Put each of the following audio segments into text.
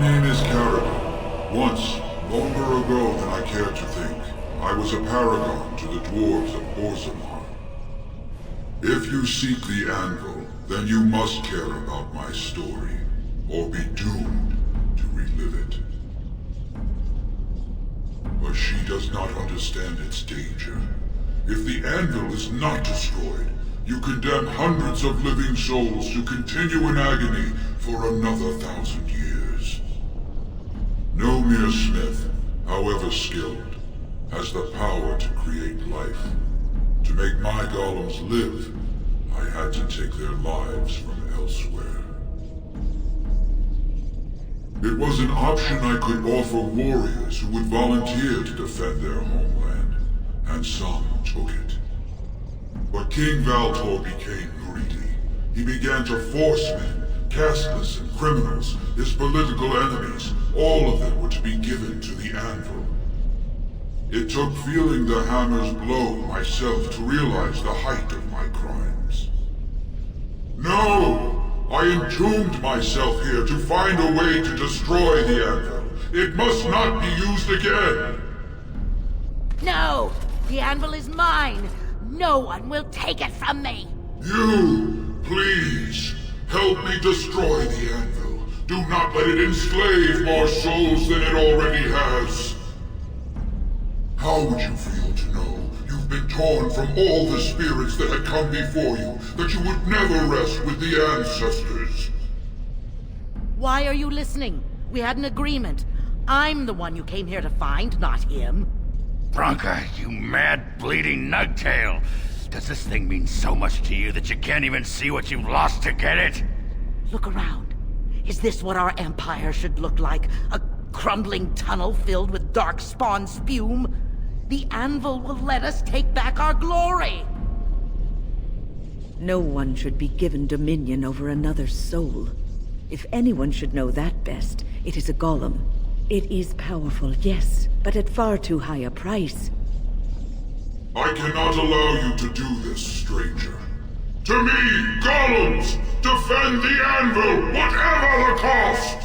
name is Carrigan. Once, longer ago than I care to think, I was a paragon to the dwarves of Orzammar. If you seek the Anvil, then you must care about my story, or be doomed to relive it. But she does not understand its danger. If the Anvil is not destroyed, you condemn hundreds of living souls to continue in agony for another 1,000 years. No mere smith, however skilled, has the power to create life. To make my golems live, I had to take their lives from elsewhere. It was an option I could offer warriors who would volunteer to defend their homeland, and some took it. But King Valtor became greedy. He began to force men, casteless and criminals, his political enemies, all of them were to be given to the Anvil. It took feeling the hammer's blow myself to realize the height of my crimes. No! I entombed myself here to find a way to destroy the Anvil. It must not be used again! No! The Anvil is mine! No one will take it from me! You, please, help me destroy the Anvil. Do not let it enslave more souls than it already has. How would you feel to know you've been torn from all the spirits that had come before you, that you would never rest with the ancestors? Why are you listening? We had an agreement. I'm the one you came here to find, not him. Bronca, you mad, bleeding nugtail! Does this thing mean so much to you that you can't even see what you've lost to get it? Look around. Is this what our empire should look like? A crumbling tunnel filled with dark spawn spume? The Anvil will let us take back our glory! No one should be given dominion over another's soul. If anyone should know that best, it is a golem. It is powerful, yes, but at far too high a price. I cannot allow you to do this, stranger. To me, golems! Defend the Anvil, whatever the cost!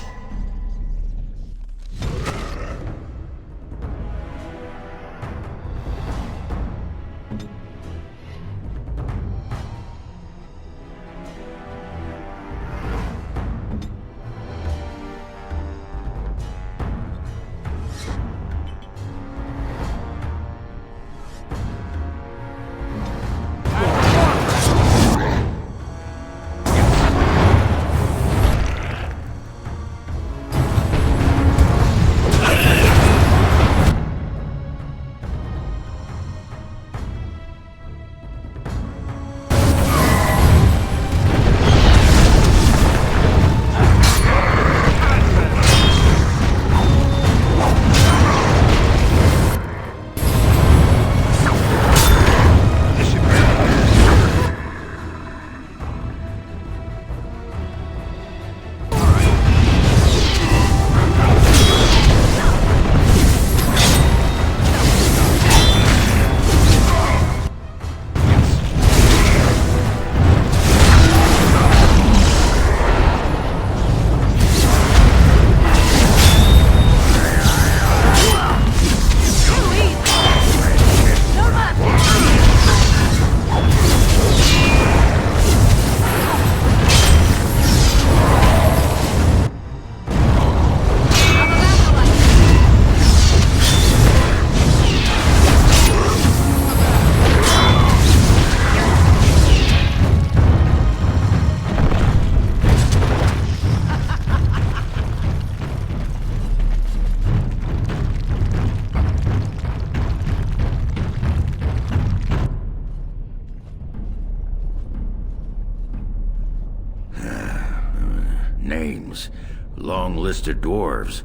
Names. Long list of dwarves.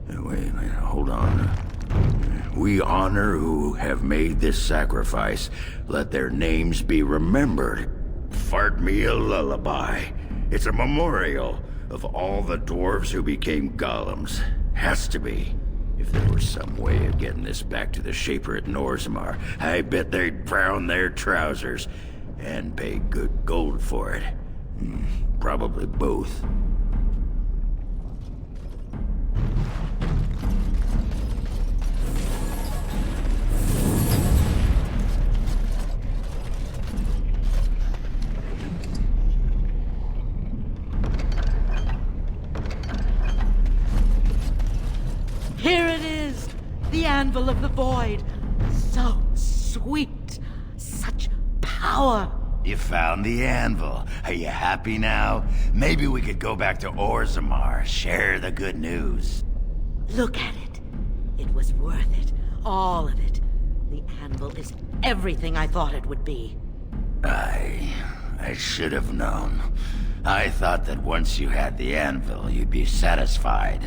Wait, hold on. We honor who have made this sacrifice. Let their names be remembered. Fart me a lullaby. It's a memorial of all the dwarves who became golems. Has to be. If there was some way of getting this back to the Shaper at Orzammar, I bet they'd brown their trousers. And pay good gold for it. Probably both. Anvil of the Void. So sweet. Such power. You found the Anvil. Are you happy now? Maybe we could go back to Orzammar, share the good news. Look at it. It was worth it. All of it. The Anvil is everything I thought it would be. I should have known. I thought that once you had the Anvil, you'd be satisfied.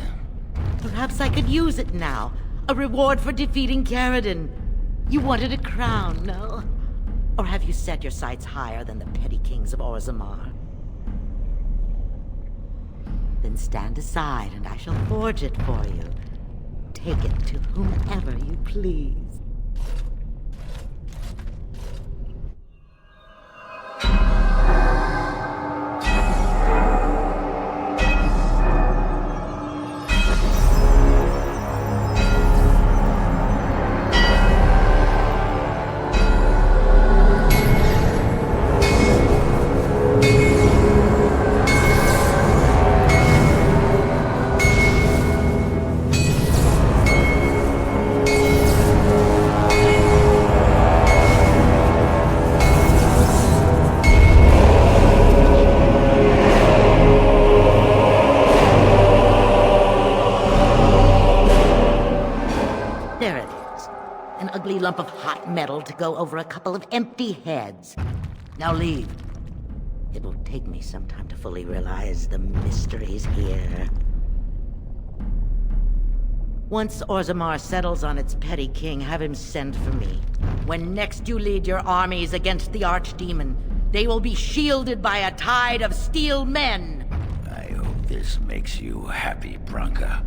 Perhaps I could use it now. A reward for defeating Caradon. You wanted a crown, no? Or have you set your sights higher than the petty kings of Orzammar? Then stand aside and I shall forge it for you. Take it to whomever you please. Lump of hot metal to go over a couple of empty heads. Now leave. It will take me some time to fully realize the mysteries here. Once Orzammar settles on its petty king, have him send for me. When next you lead your armies against the Archdemon, they will be shielded by a tide of steel men. I hope this makes you happy, Branka.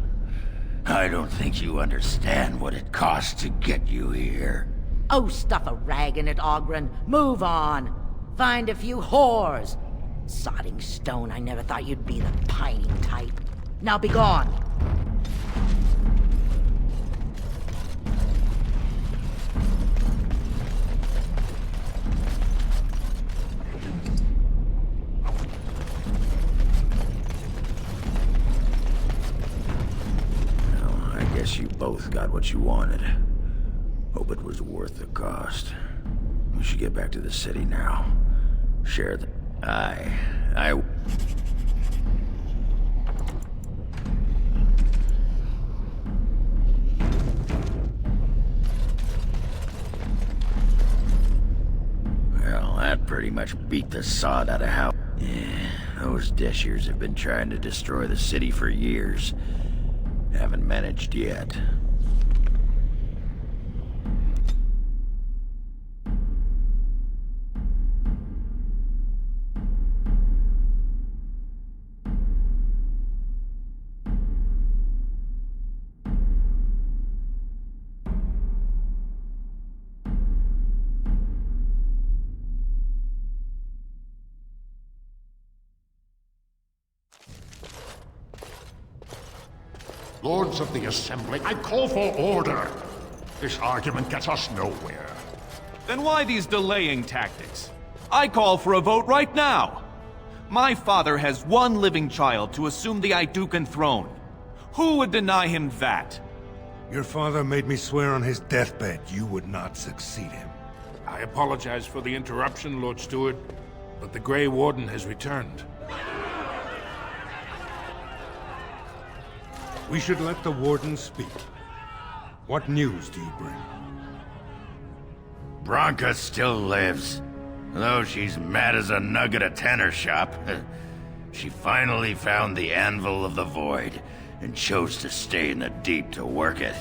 I don't think you understand what it cost to get you here. Oh, stuff a rag in it, Oghren. Move on. Find a few whores. Sodding stone, I never thought you'd be the pining type. Now be gone. Guess you both got what you wanted. Hope it was worth the cost. We should get back to the city now. Share the... Well, that pretty much beat the sod out of how... Yeah, those Deshirs have been trying to destroy the city for years. Haven't managed yet. Lords of the Assembly, I call for order. This argument gets us nowhere. Then why these delaying tactics? I call for a vote right now. My father has one living child to assume the Idukan throne. Who would deny him that? Your father made me swear on his deathbed you would not succeed him. I apologize for the interruption, Lord Steward, but the Grey Warden has returned. We should let the Warden speak. What news do you bring? Branka still lives. Though she's mad as a nug at a tanner shop. She finally found the Anvil of the Void, and chose to stay in the Deep to work it.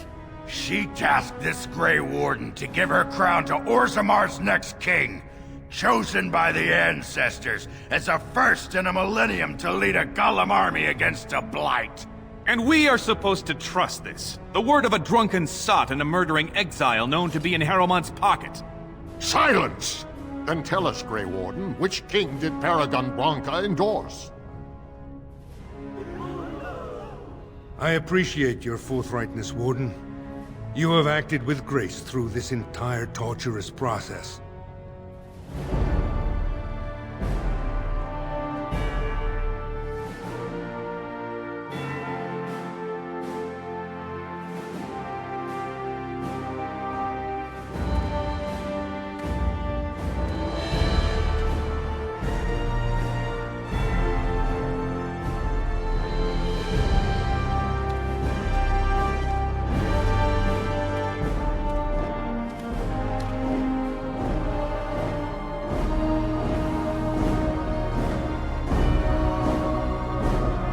She tasked this Grey Warden to give her crown to Orzammar's next king, chosen by the ancestors as a first in a millennium to lead a Golem army against a blight. And we are supposed to trust this. The word of a drunken sot and a murdering exile known to be in Harrowmont's pocket. Silence! Then tell us, Grey Warden, which king did Paragon Branka endorse? I appreciate your forthrightness, Warden. You have acted with grace through this entire torturous process.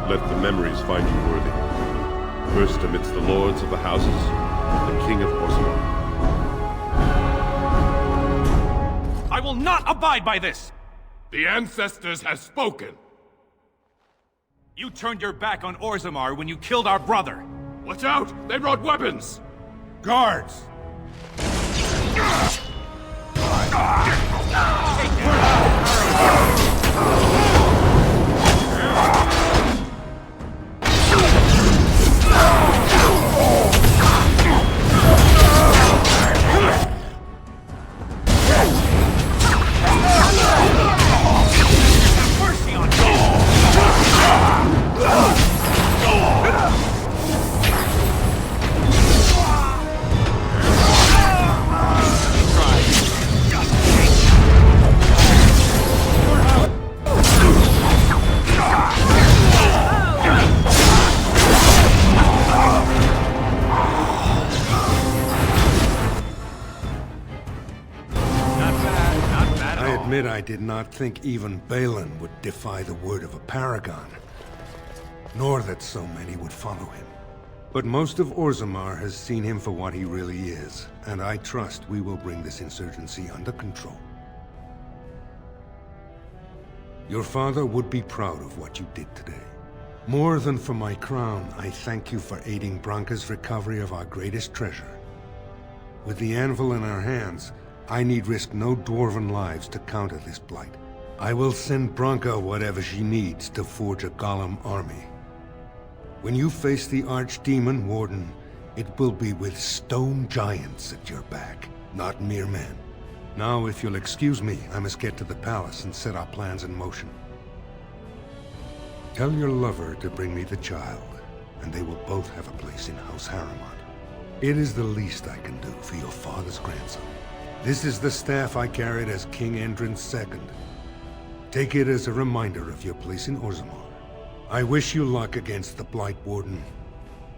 Let the memories find you worthy. First amidst the lords of the houses, the King of Orzammar. I will not abide by this! The ancestors have spoken. You turned your back on Orzammar when you killed our brother. Watch out! They brought weapons! Guards! Mercy on me! I did not think even Balin would defy the word of a paragon, nor that so many would follow him. But most of Orzammar has seen him for what he really is, and I trust we will bring this insurgency under control. Your father would be proud of what you did today. More than for my crown, I thank you for aiding Branka's recovery of our greatest treasure. With the Anvil in our hands, I need risk no dwarven lives to counter this blight. I will send Branka whatever she needs to forge a golem army. When you face the Archdemon, Warden, it will be with stone giants at your back, not mere men. Now, if you'll excuse me, I must get to the palace and set our plans in motion. Tell your lover to bring me the child, and they will both have a place in House Harrimont. It is the least I can do for your father's grandson. This is the staff I carried as King Endrin's II. Take it as a reminder of your place in Orzammar. I wish you luck against the Blight, Warden.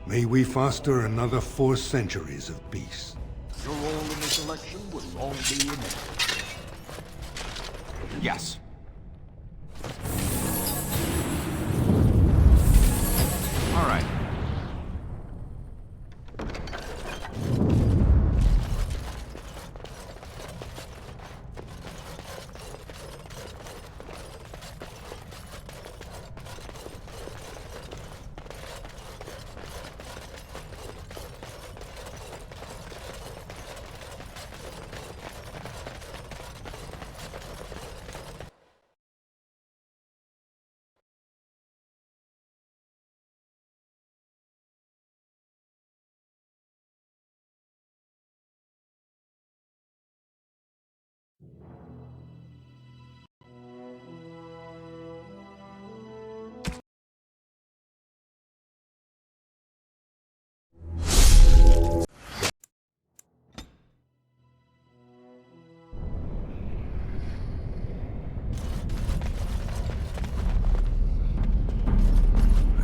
May we foster another 4 centuries of peace. Your role in this election will long be remembered. Yes. All right.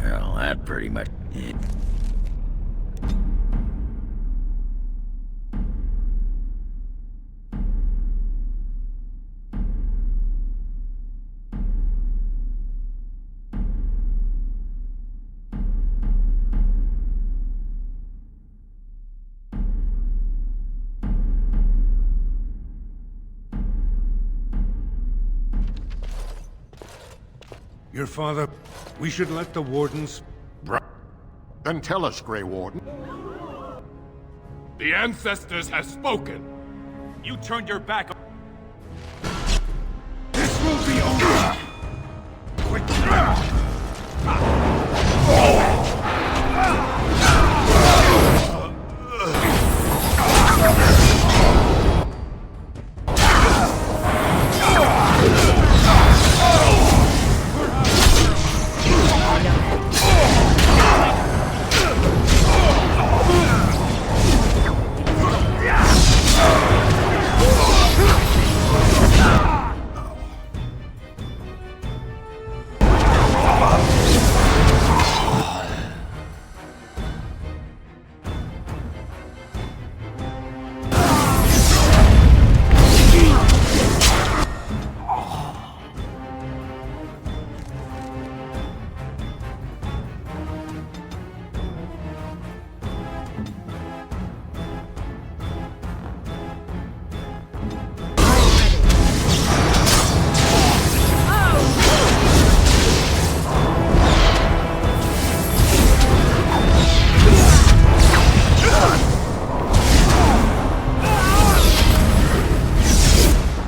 Well, that pretty much... Your father... We should let the Wardens... Then tell us, Grey Warden. The ancestors have spoken. You turned your back on... This will be over!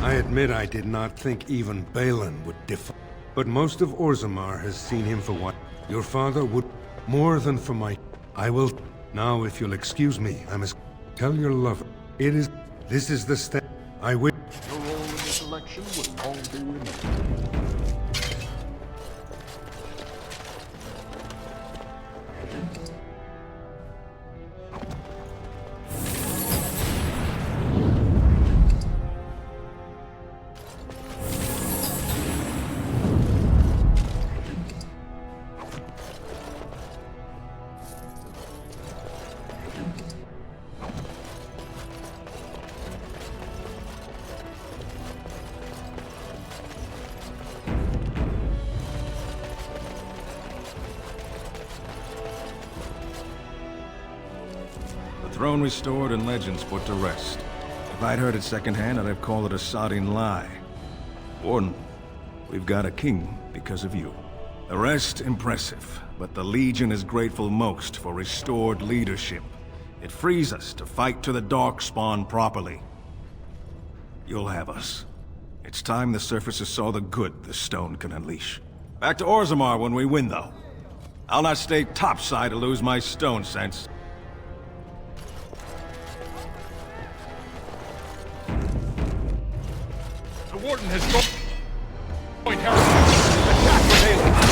I admit I did not think even Balin would differ. But most of Orzammar has seen him for what? Your father would... More than for my... I will... Now, if you'll excuse me, I must... Tell your lover. It is... This is the step... I will... Your role in this election will long be remembered. Throne restored and legends put to rest. If I'd heard it secondhand, I'd have called it a sodding lie. Warden, we've got a king because of you. The rest, impressive, but the Legion is grateful most for restored leadership. It frees us to fight to the Darkspawn properly. You'll have us. It's time the surfaces saw the good the stone can unleash. Back to Orzammar when we win, though. I'll not stay topside to lose my stone sense. The Warden has gone. Point Harry. Attack the Veilguard.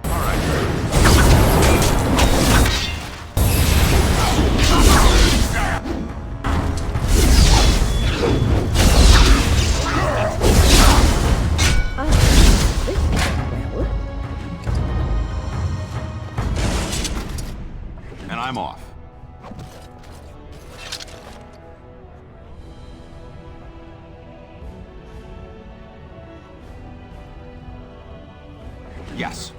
All right. And I'm off. Yes.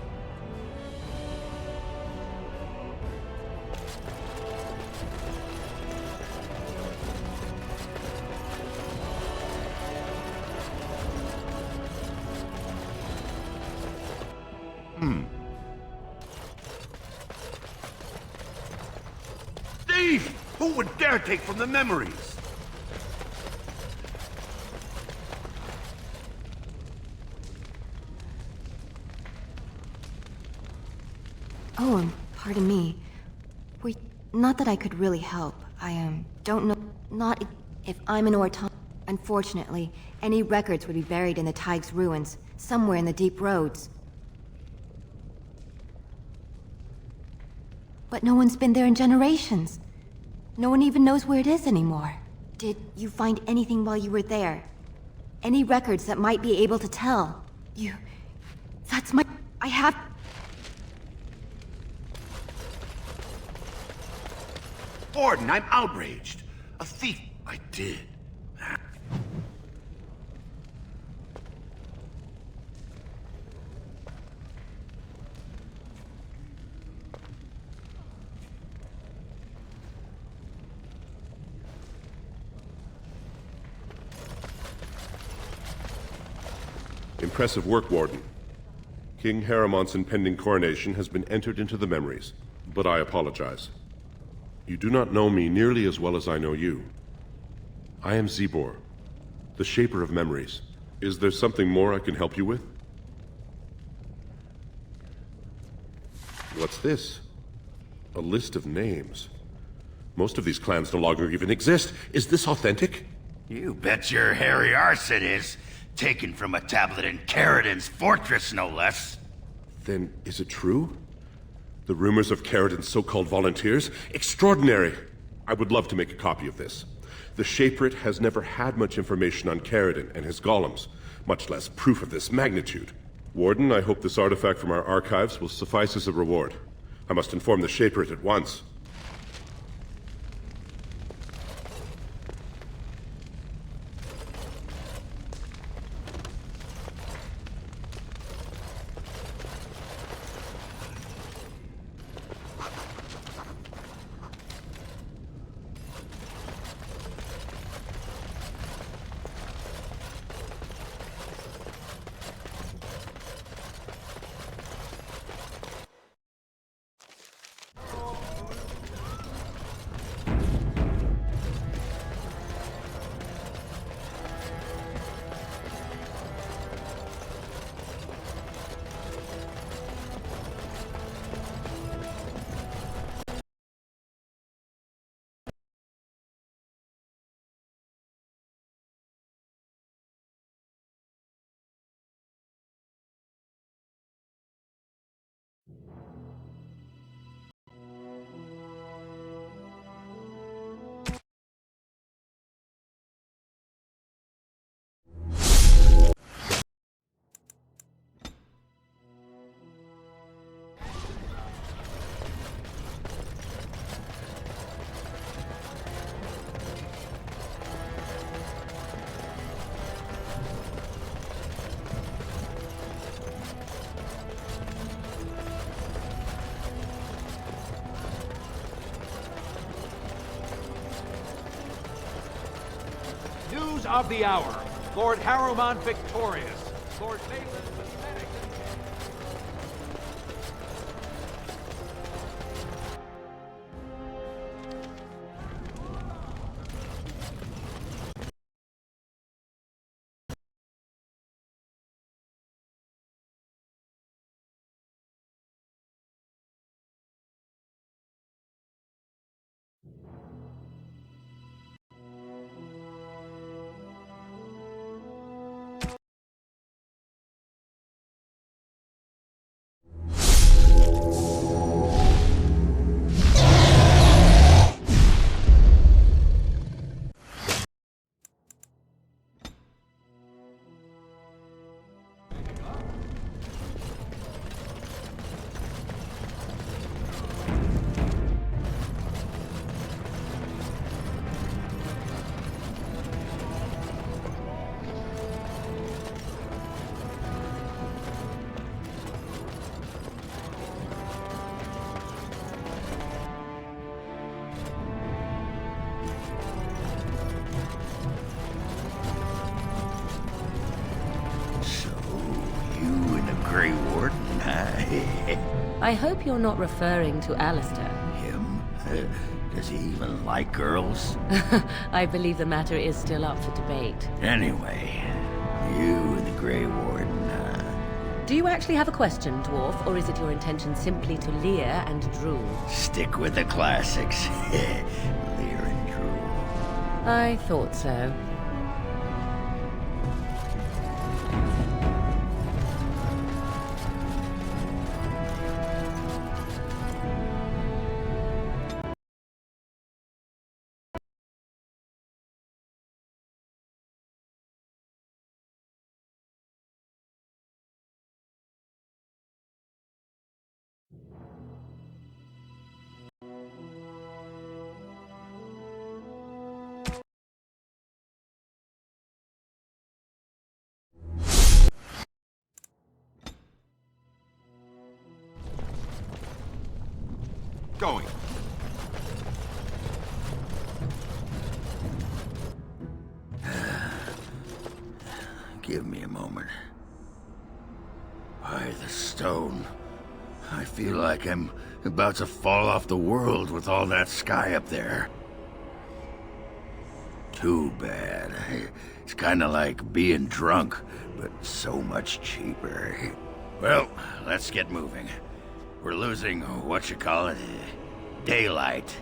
Steve! Who would dare take from the memories? Oh, pardon me. Not that I could really help. I, don't know... Not if I'm an Orton. Unfortunately, any records would be buried in the Tig's ruins, somewhere in the deep roads. But no one's been there in generations. No one even knows where it is anymore. Did you find anything while you were there? Any records that might be able to tell? That's my... I have... Warden, I'm outraged. A thief. I did. Impressive work, Warden. King Haramont's impending coronation has been entered into the memories, but I apologize. You do not know me nearly as well as I know you. I am Zebor, the Shaper of Memories. Is there something more I can help you with? What's this? A list of names. Most of these clans no longer even exist. Is this authentic? You bet your hairy arse it is. Taken from a tablet in Caridin's fortress, no less. Then is it true? The rumors of Caridin's so-called volunteers? Extraordinary! I would love to make a copy of this. The Shaperate has never had much information on Caridin and his golems, much less proof of this magnitude. Warden, I hope this artifact from our archives will suffice as a reward. I must inform the Shaperate at once. News of the hour. Lord Haruman victorious. Lord Balin pathetic. Grey Warden, I hope you're not referring to Alistair. Him? Does he even like girls? I believe the matter is still up for debate. Anyway, you and the Grey Warden, Do you actually have a question, Dwarf, or is it your intention simply to leer and drool? Stick with the classics. Leer and drool. I thought so. Going. Give me a moment. By the stone. I feel like I'm about to fall off the world with all that sky up there. Too bad. It's kinda like being drunk, but so much cheaper. Well, let's get moving. We're losing, daylight.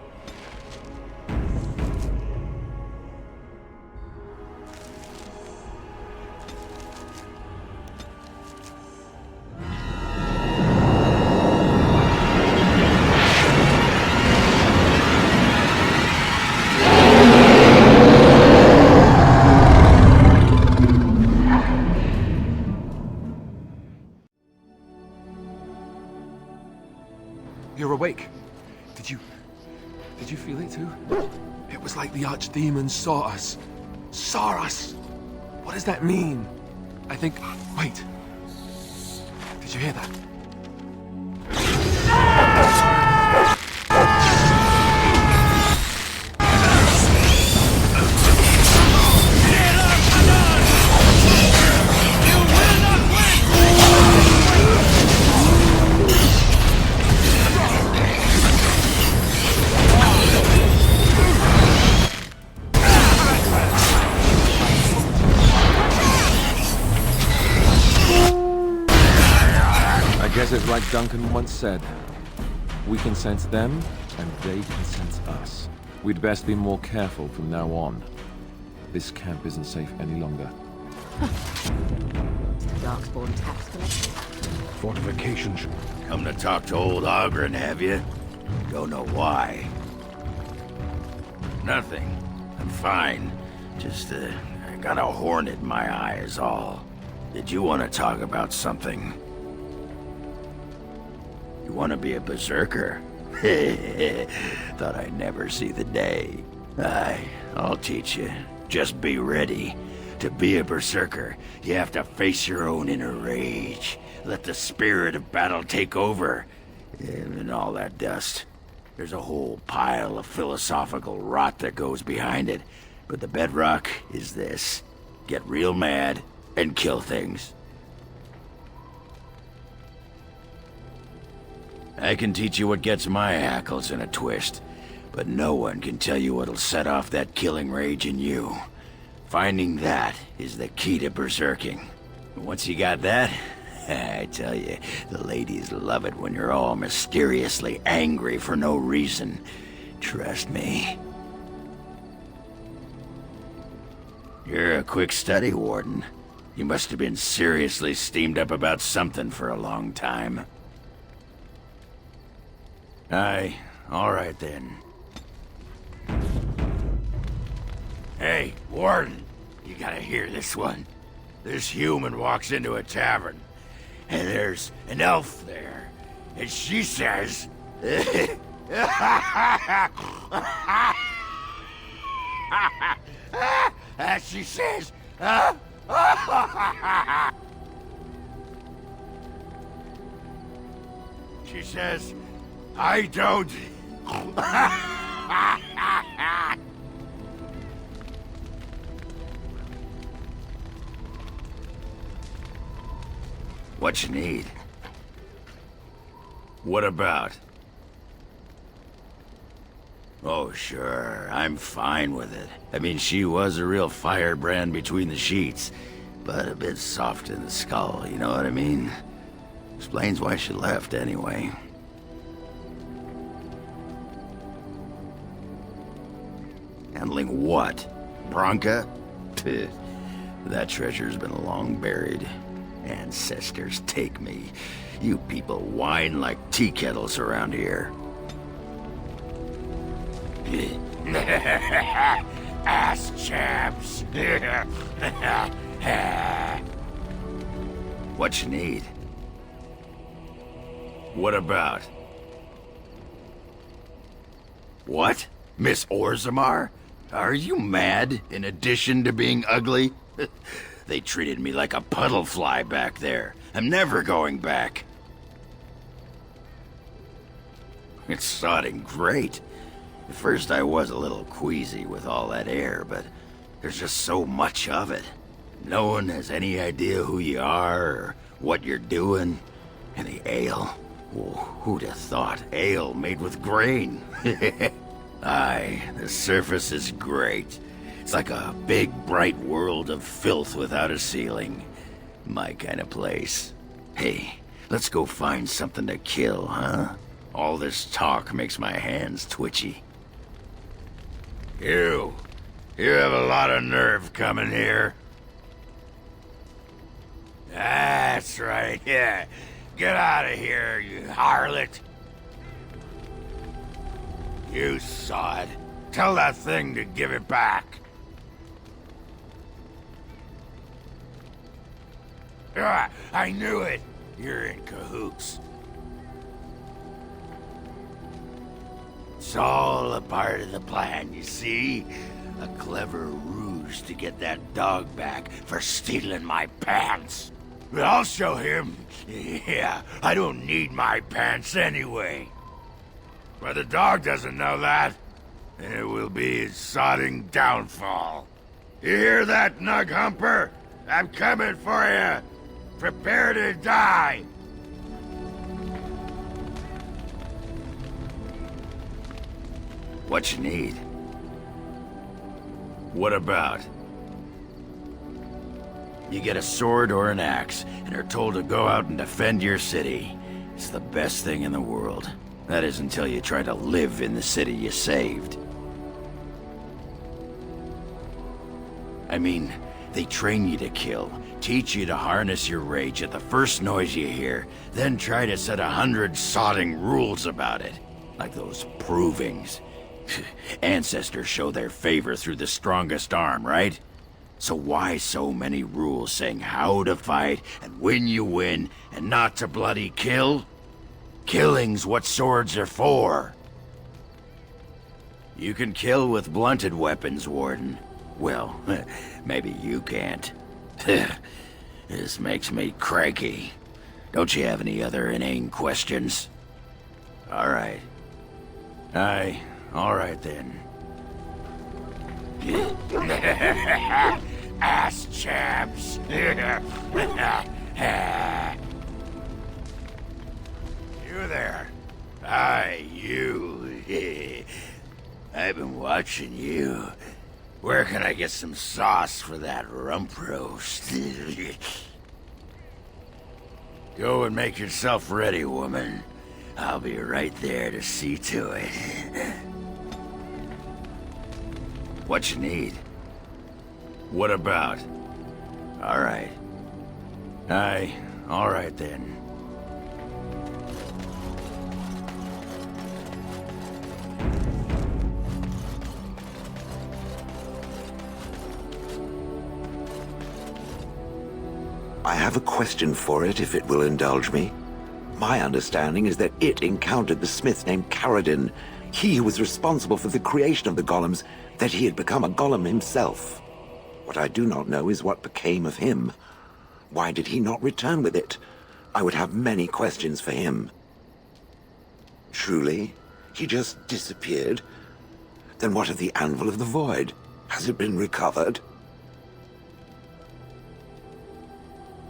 You're awake. Did you feel it too? It was like the archdemon saw us. Saw us! What does that mean? I think... Wait. Did you hear that? I guess it's like Duncan once said. We can sense them, and they can sense us. We'd best be more careful from now on. This camp isn't safe any longer. It's the Darkspawn tax collector. Fortification. Come to talk to old Ogren, have you? Don't know why. Nothing. I'm fine. Just, I got a hornet in my eye is all. Did you want to talk about something? You want to be a berserker? Thought I'd never see the day. I'll teach you. Just be ready. To be a berserker, you have to face your own inner rage. Let the spirit of battle take over. And all that dust. There's a whole pile of philosophical rot that goes behind it. But the bedrock is this. Get real mad and kill things. I can teach you what gets my hackles in a twist, but no one can tell you what'll set off that killing rage in you. Finding that is the key to berserking. Once you got that, I tell you, the ladies love it when you're all mysteriously angry for no reason. Trust me. You're a quick study, Warden. You must have been seriously steamed up about something for a long time. Aye, all right then. Hey, Warden, you gotta hear this one. This human walks into a tavern, and there's an elf there, and she says... she says... she says... I don't... What you need? What about? Oh, sure. I'm fine with it. I mean, she was a real firebrand between the sheets, but a bit soft in the skull, you know what I mean? Explains why she left, anyway. Handling what? Branka? That treasure's been long buried. Ancestors take me. You people whine like tea kettles around here. Ass chaps. What you need? What about? What? Miss Orzammar? Are you mad, in addition to being ugly? They treated me like a puddle fly back there. I'm never going back. It's sodding great. At first I was a little queasy with all that air, but there's just so much of it. No one has any idea who you are or what you're doing. And the ale. Oh, who'd have thought? Ale made with grain. Aye, the surface is great. It's like a big, bright world of filth without a ceiling. My kind of place. Hey, let's go find something to kill, huh? All this talk makes my hands twitchy. You have a lot of nerve coming here. That's right, yeah. Get out of here, you harlot. You sod. Tell that thing to give it back. I knew it. You're in cahoots. It's all a part of the plan, you see? A clever ruse to get that dog back for stealing my pants. But I'll show him. Yeah, I don't need my pants anyway. But the dog doesn't know that. And it will be his sodding downfall. You hear that, Nug Humper? I'm coming for you. Prepare to die! What you need? What about? You get a sword or an axe, and are told to go out and defend your city. It's the best thing in the world. That is until you try to live in the city you saved. I mean, they train you to kill. Teach you to harness your rage at the first noise you hear, then try to set 100 sodding rules about it. Like those provings. Ancestors show their favor through the strongest arm, right? So why so many rules saying how to fight, and when you win, and not to bloody kill? Killing's what swords are for. You can kill with blunted weapons, Warden. Well, maybe you can't. This makes me cranky. Don't you have any other inane questions? All right. Aye, all right then. Ass chaps. You there. Hi, you. I've been watching you. Where can I get some sauce for that rump roast? Go and make yourself ready, woman. I'll be right there to see to it. What you need? What about? All right. All right then. I have a question for it, if it will indulge me. My understanding is that it encountered the smith named Caradin, he who was responsible for the creation of the golems, that he had become a golem himself. What I do not know is what became of him. Why did he not return with it? I would have many questions for him. Truly? He just disappeared? Then what of the Anvil of the Void? Has it been recovered?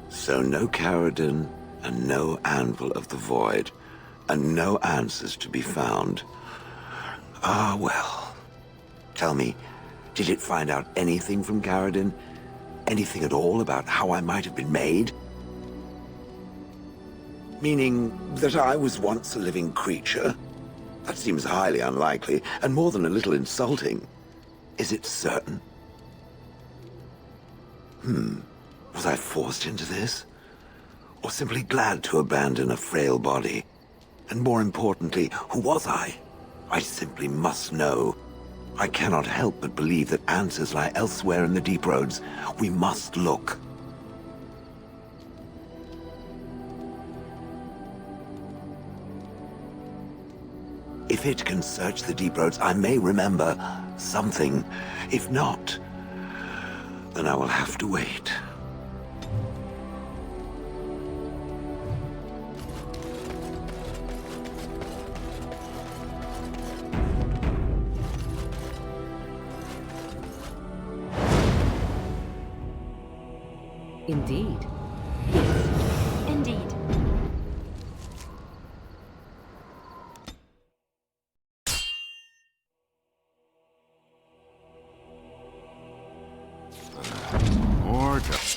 So no Caradin, and no Anvil of the Void, and no answers to be found. Ah, well. Tell me, did it find out anything from Caradin? Anything at all about how I might have been made? Meaning that I was once a living creature? That seems highly unlikely, and more than a little insulting. Is it certain? Was I forced into this? Or simply glad to abandon a frail body? And more importantly, who was I? I simply must know. I cannot help but believe that answers lie elsewhere in the deep roads. We must look. If it can search the deep roads, I may remember something. If not, then I will have to wait. Indeed. Indeed. More to...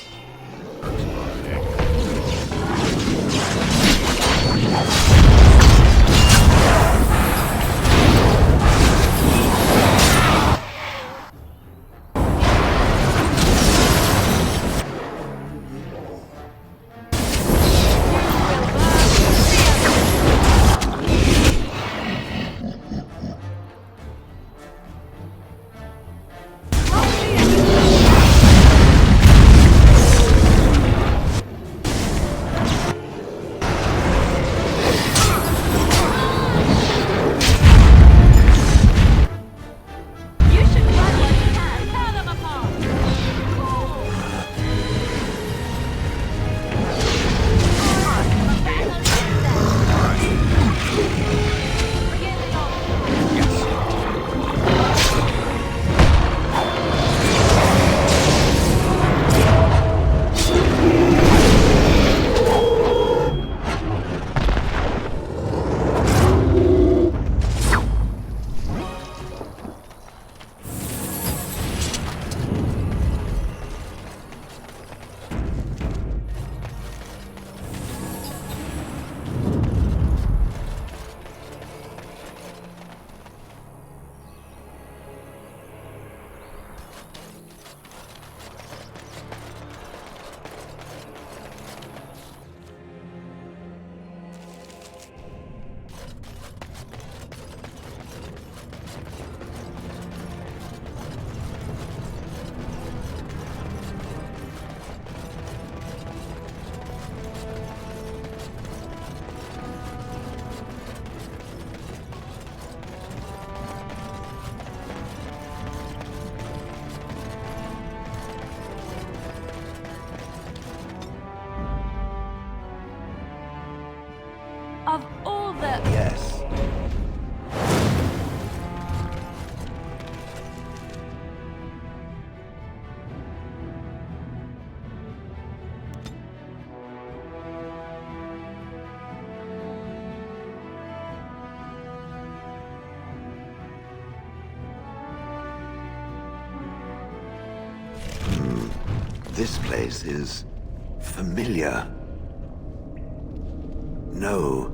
This place is familiar. No,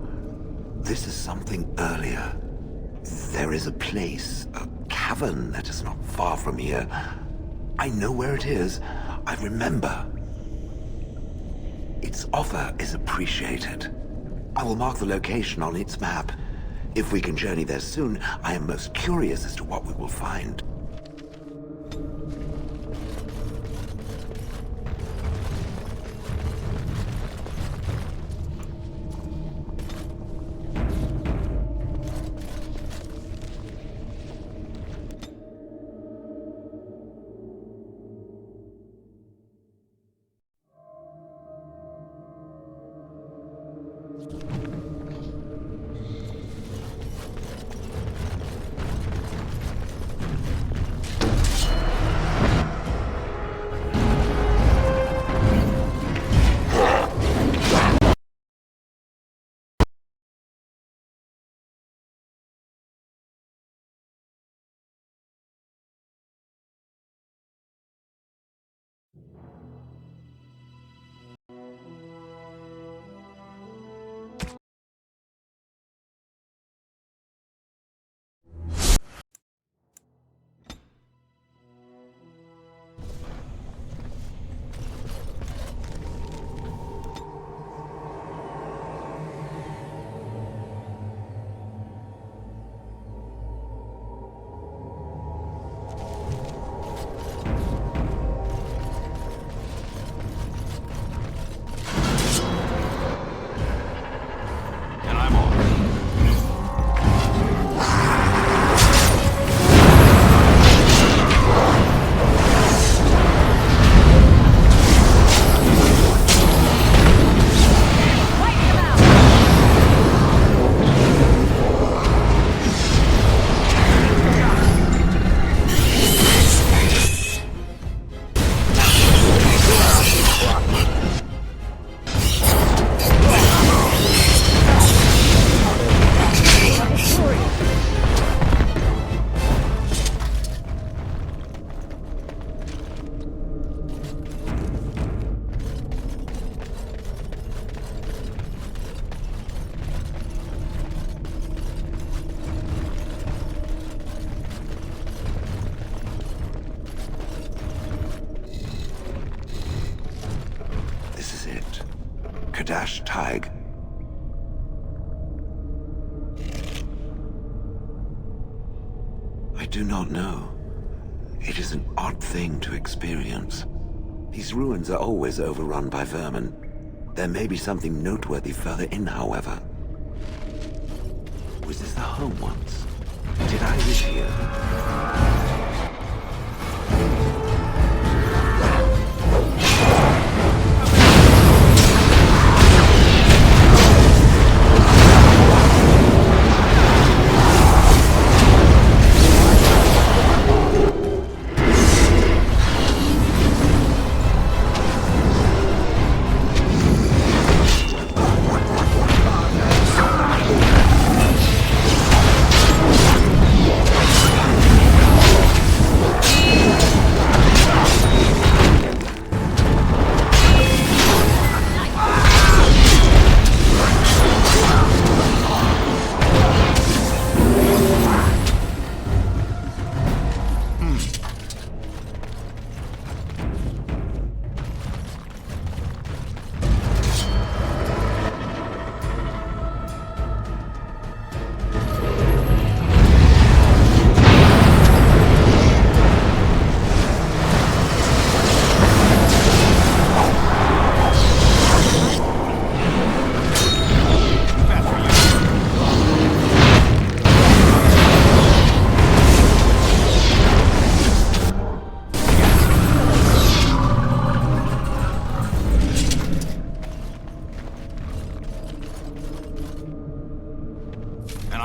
this is something earlier. There is a place, a cavern that is not far from here. I know where it is. I remember. Its offer is appreciated. I will mark the location on its map. If we can journey there soon, I am most curious as to what we will find. Tig. I do not know. It is an odd thing to experience. These ruins are always overrun by vermin. There may be something noteworthy further in, however. Was this the home once? Did I live here?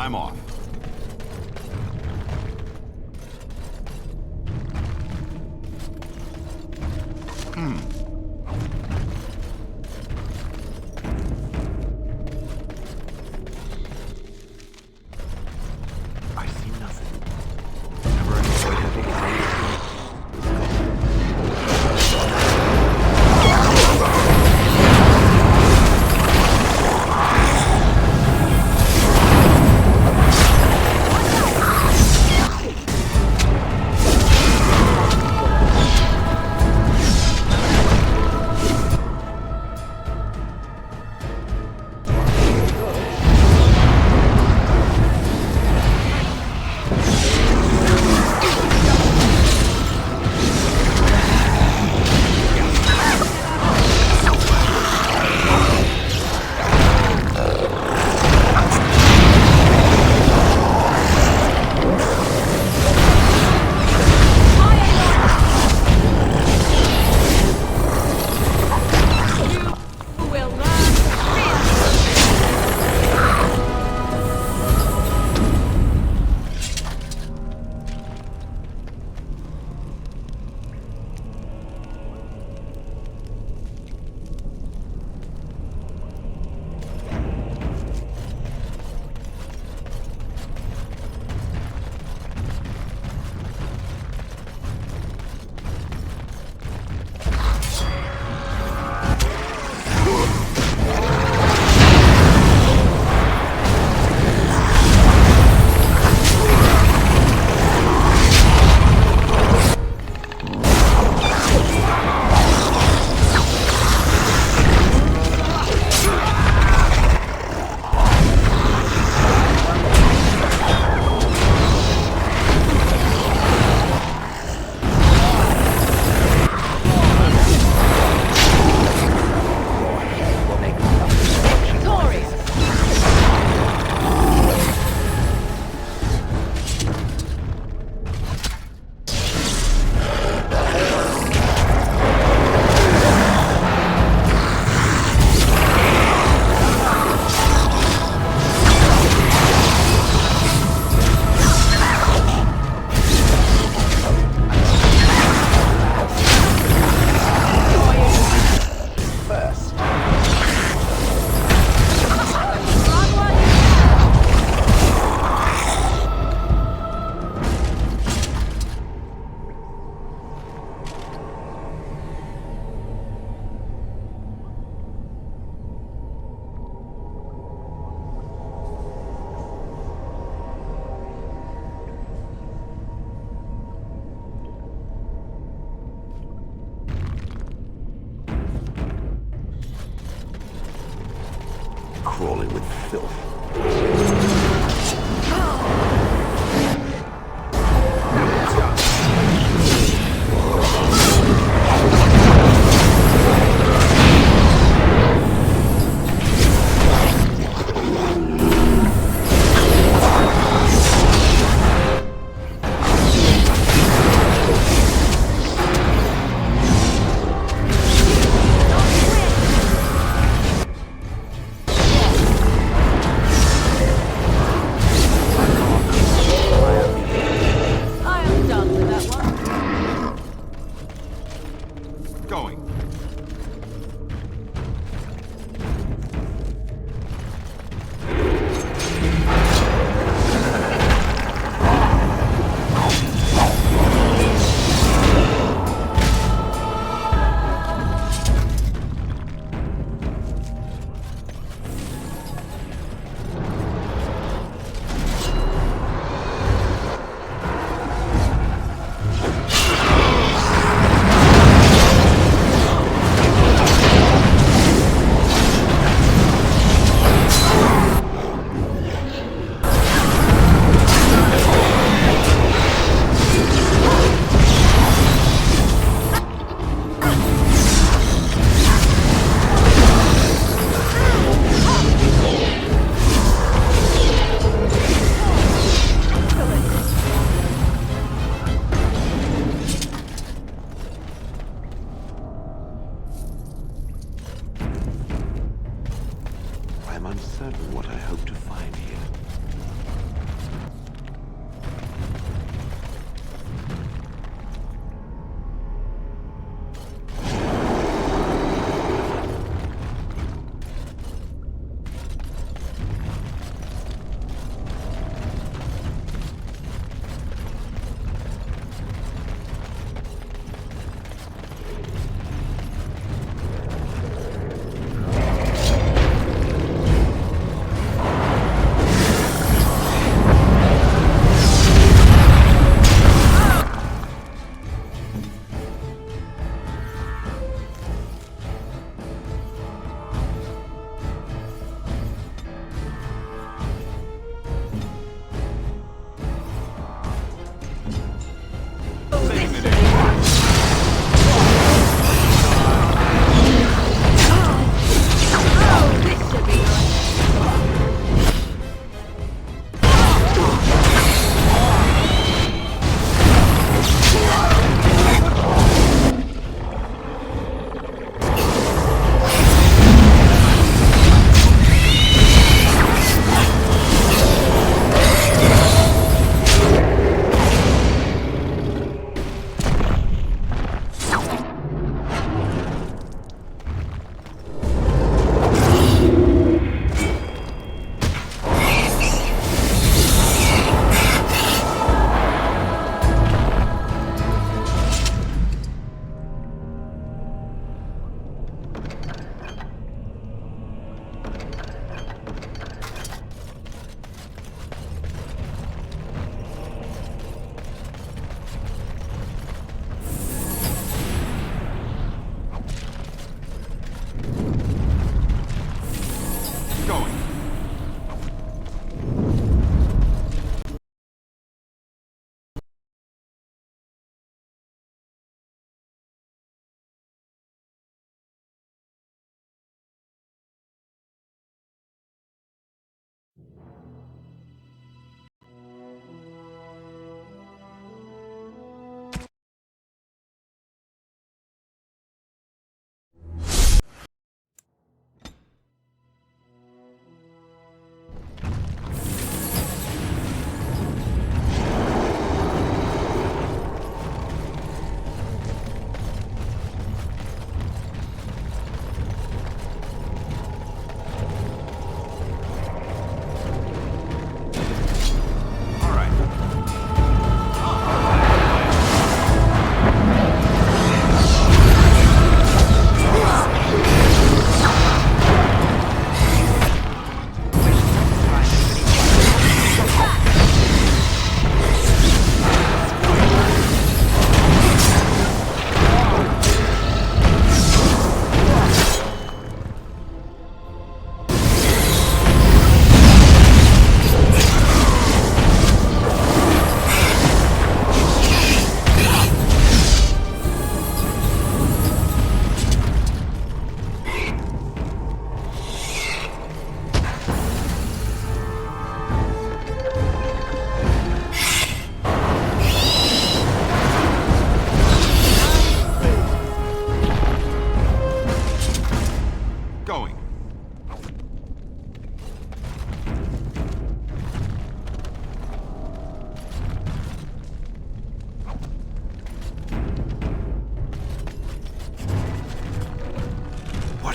I'm off. I see nothing. Never any way to crawling with filth.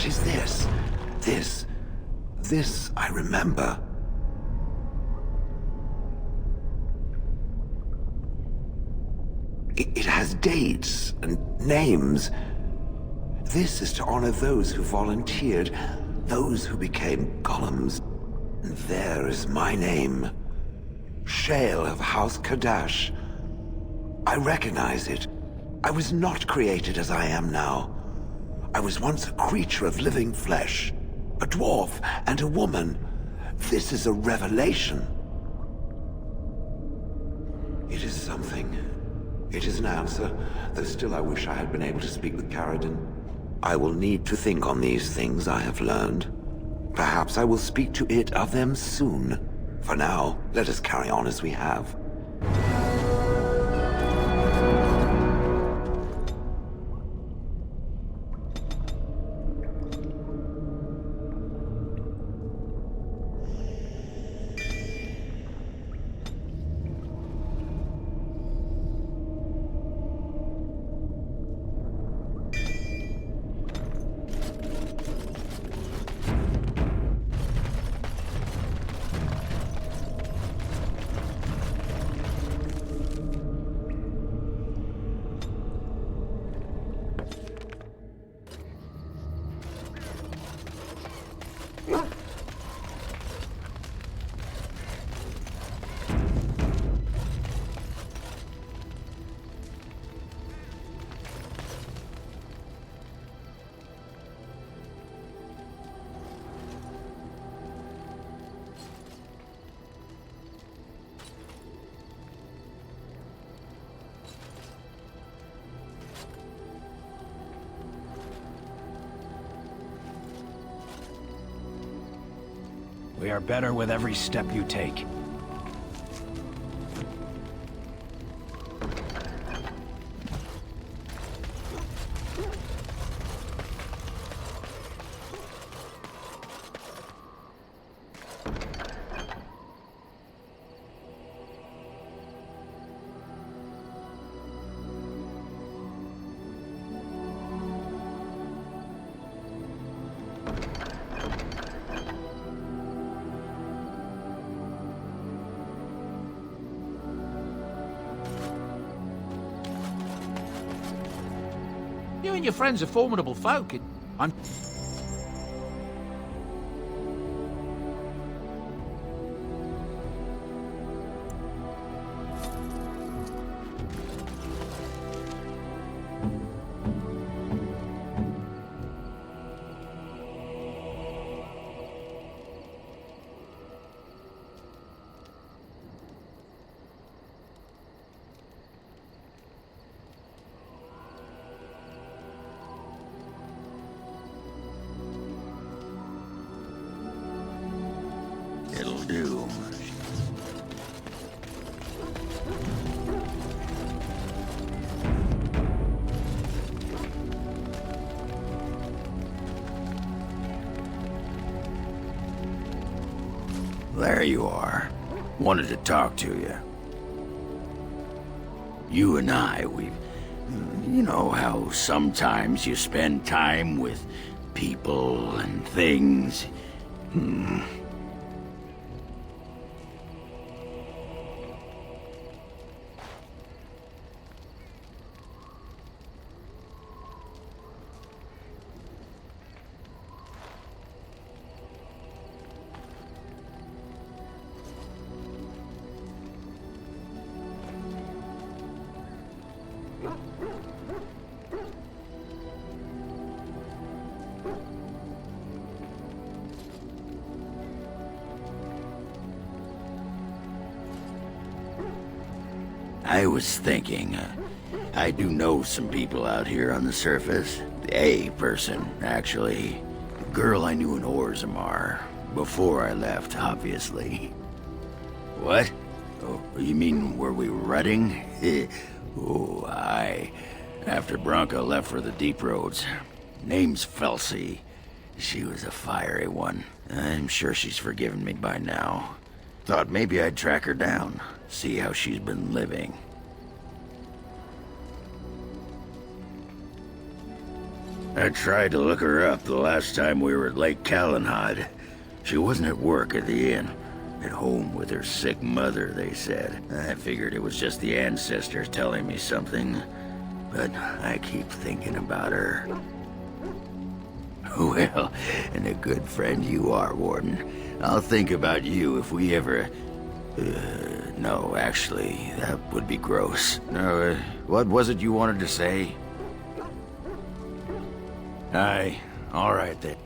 What is this? This I remember. It has dates and names. This is to honor those who volunteered, those who became golems. And there is my name. Shale of House Kadash. I recognize it. I was not created as I am now. I was once a creature of living flesh, a dwarf and a woman. This is a revelation. It is something. It is an answer, though still I wish I had been able to speak with Caridin. I will need to think on these things I have learned. Perhaps I will speak to it of them soon. For now, let us carry on as we have. We are better with every step you take. You and your friends are formidable folk. I'm... It'll do. There you are. Wanted to talk to you. You and I, you know how sometimes you spend time with people and things. I was thinking, I do know some people out here on the surface. A person, actually. A girl I knew in Orzammar. Before I left, obviously. What? Oh, you mean where we were running? Oh, aye. After Branka left for the Deep Roads. Name's Felsi. She was a fiery one. I'm sure she's forgiven me by now. Thought maybe I'd track her down. See how she's been living. I tried to look her up the last time we were at Lake Calenhad. She wasn't at work at the inn. At home with her sick mother, they said. I figured it was just the ancestors telling me something. But I keep thinking about her. Well, and a good friend you are, Warden. I'll think about you if we ever... no, actually, that would be gross. No, what was it you wanted to say? Aye, all right then.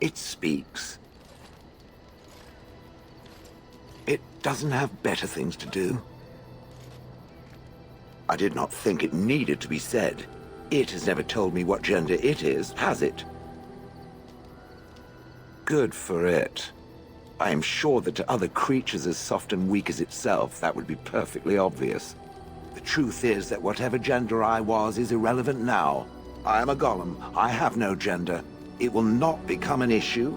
It speaks. It doesn't have better things to do. I did not think it needed to be said. It has never told me what gender it is, has it? Good for it. I am sure that to other creatures as soft and weak as itself, that would be perfectly obvious. The truth is that whatever gender I was is irrelevant now. I am a golem. I have no gender. It will not become an issue.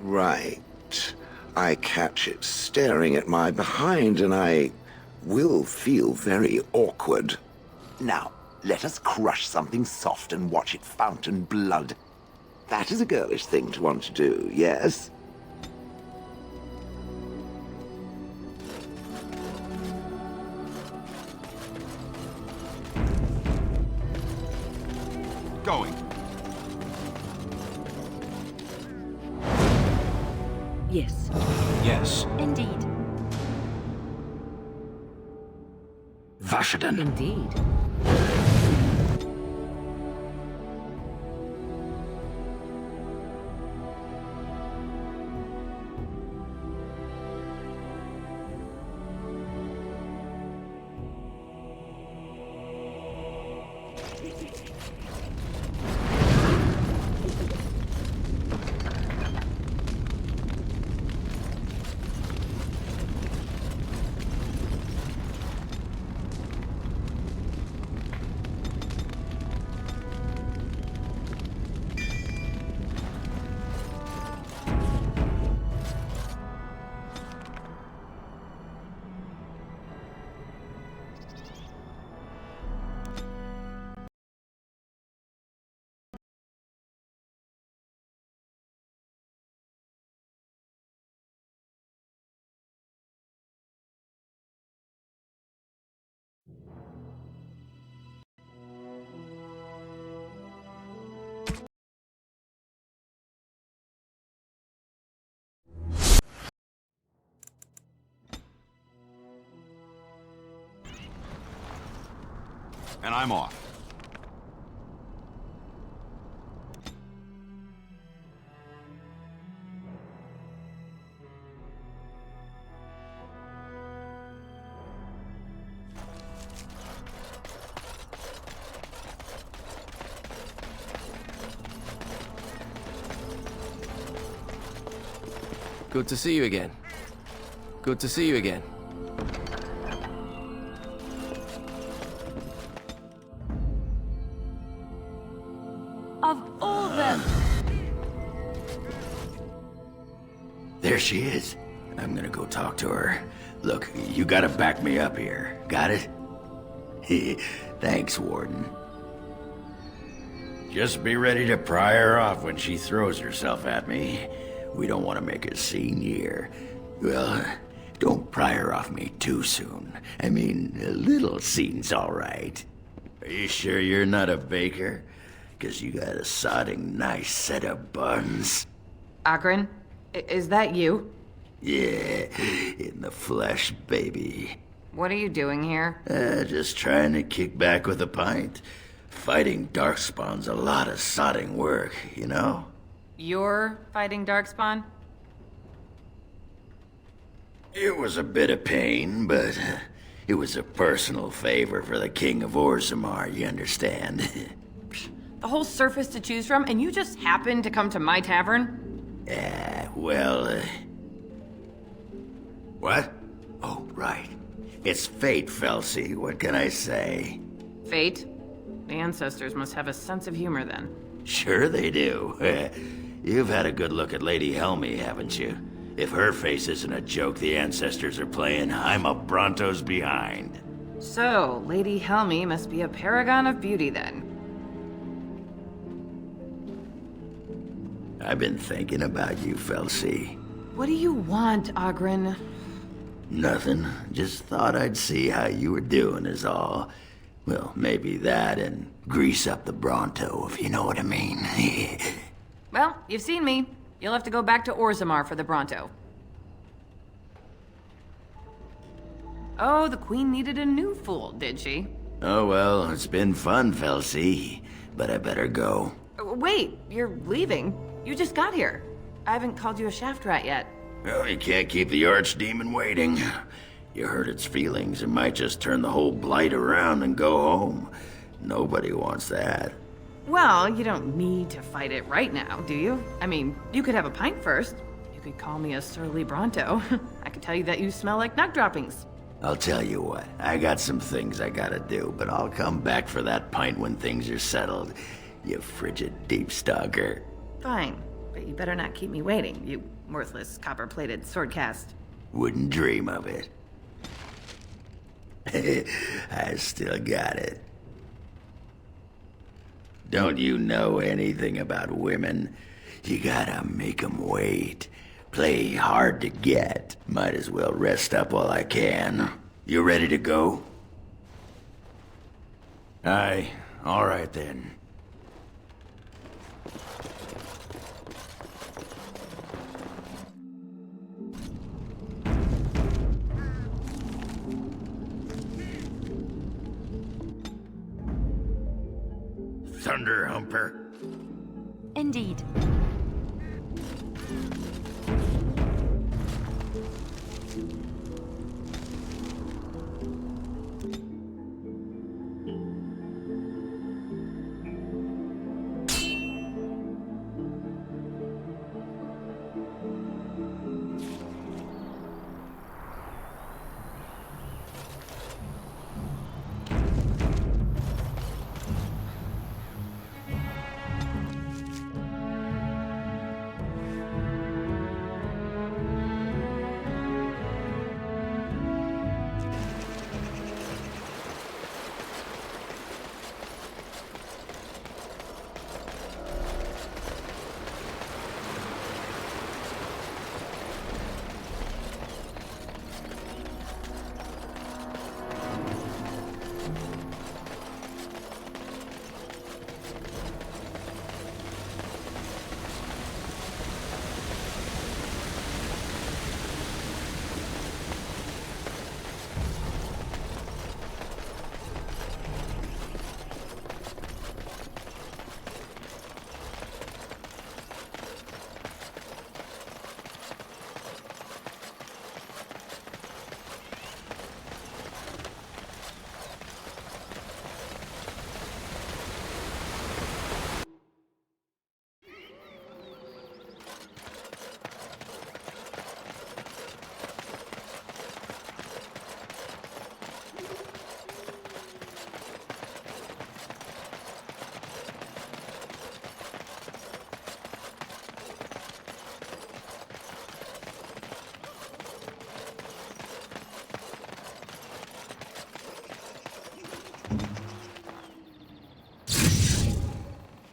Right. I catch it staring at my behind, and I will feel very awkward. Now, let us crush something soft and watch it fountain blood. That is a girlish thing to want to do, yes? Going. Yes. Yes. Indeed. Vashaden. Indeed. And I'm off. Good to see you again. Good to see you again. Of all the... There she is. I'm gonna go talk to her. Look, you gotta back me up here. Got it? Thanks, Warden. Just be ready to pry her off when she throws herself at me. We don't want to make a scene here. Well, don't pry her off me too soon. I mean, a little scene's all right. Are you sure you're not a baker? 'Cause you got a sodding nice set of buns. Akron, is that you? Yeah, in the flesh, baby. What are you doing here? Just trying to kick back with a pint. Fighting darkspawn's a lot of sodding work, you know? You're fighting Darkspawn? It was a bit of pain, but it was a personal favor for the King of Orzammar, you understand? The whole surface to choose from, and you just happened to come to my tavern? Well, What? Oh, right. It's fate, Felsi. What can I say? Fate? The ancestors must have a sense of humor then. Sure they do. You've had a good look at Lady Helmy, haven't you? If her face isn't a joke the ancestors are playing, I'm a Bronto's behind. So, Lady Helmy must be a paragon of beauty then. I've been thinking about you, Felsi. What do you want, Oghren? Nothing. Just thought I'd see how you were doing is all. Well, maybe that and grease up the Bronto, if you know what I mean. Well, you've seen me. You'll have to go back to Orzammar for the Bronto. Oh, the Queen needed a new fool, did she? Oh well, it's been fun, Felsi. But I better go. Wait, you're leaving? You just got here. I haven't called you a shaft rat yet. Well, you can't keep the archdemon waiting. You hurt its feelings, it might just turn the whole blight around and go home. Nobody wants that. Well, you don't need to fight it right now, do you? I mean, you could have a pint first. You could call me a surly Bronto. I could tell you that you smell like nut droppings. I'll tell you what, I got some things I gotta do, but I'll come back for that pint when things are settled. You frigid deep stalker. Fine, but you better not keep me waiting, you worthless copper-plated swordcast. Wouldn't dream of it. I still got it. Don't you know anything about women? You gotta make 'em wait. Play hard to get. Might as well rest up while I can. You ready to go? Aye, all right then. Thunder Humper. Indeed.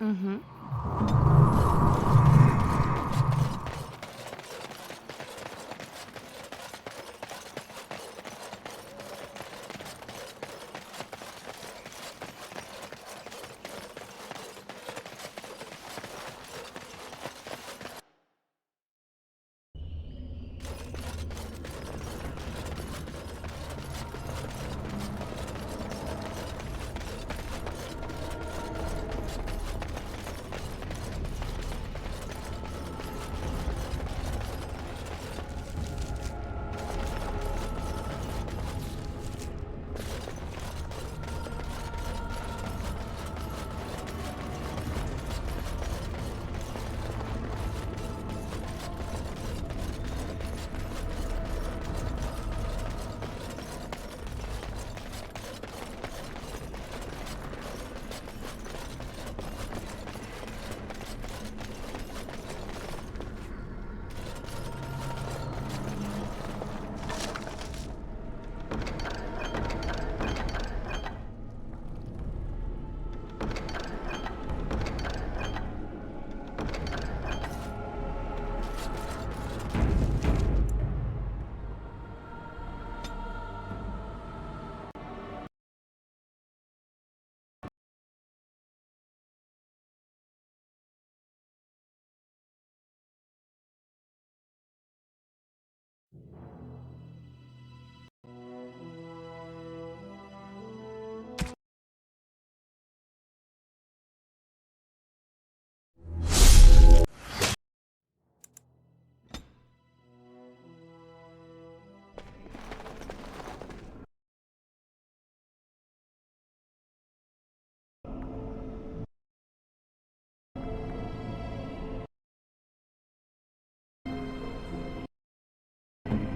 Mm-hmm.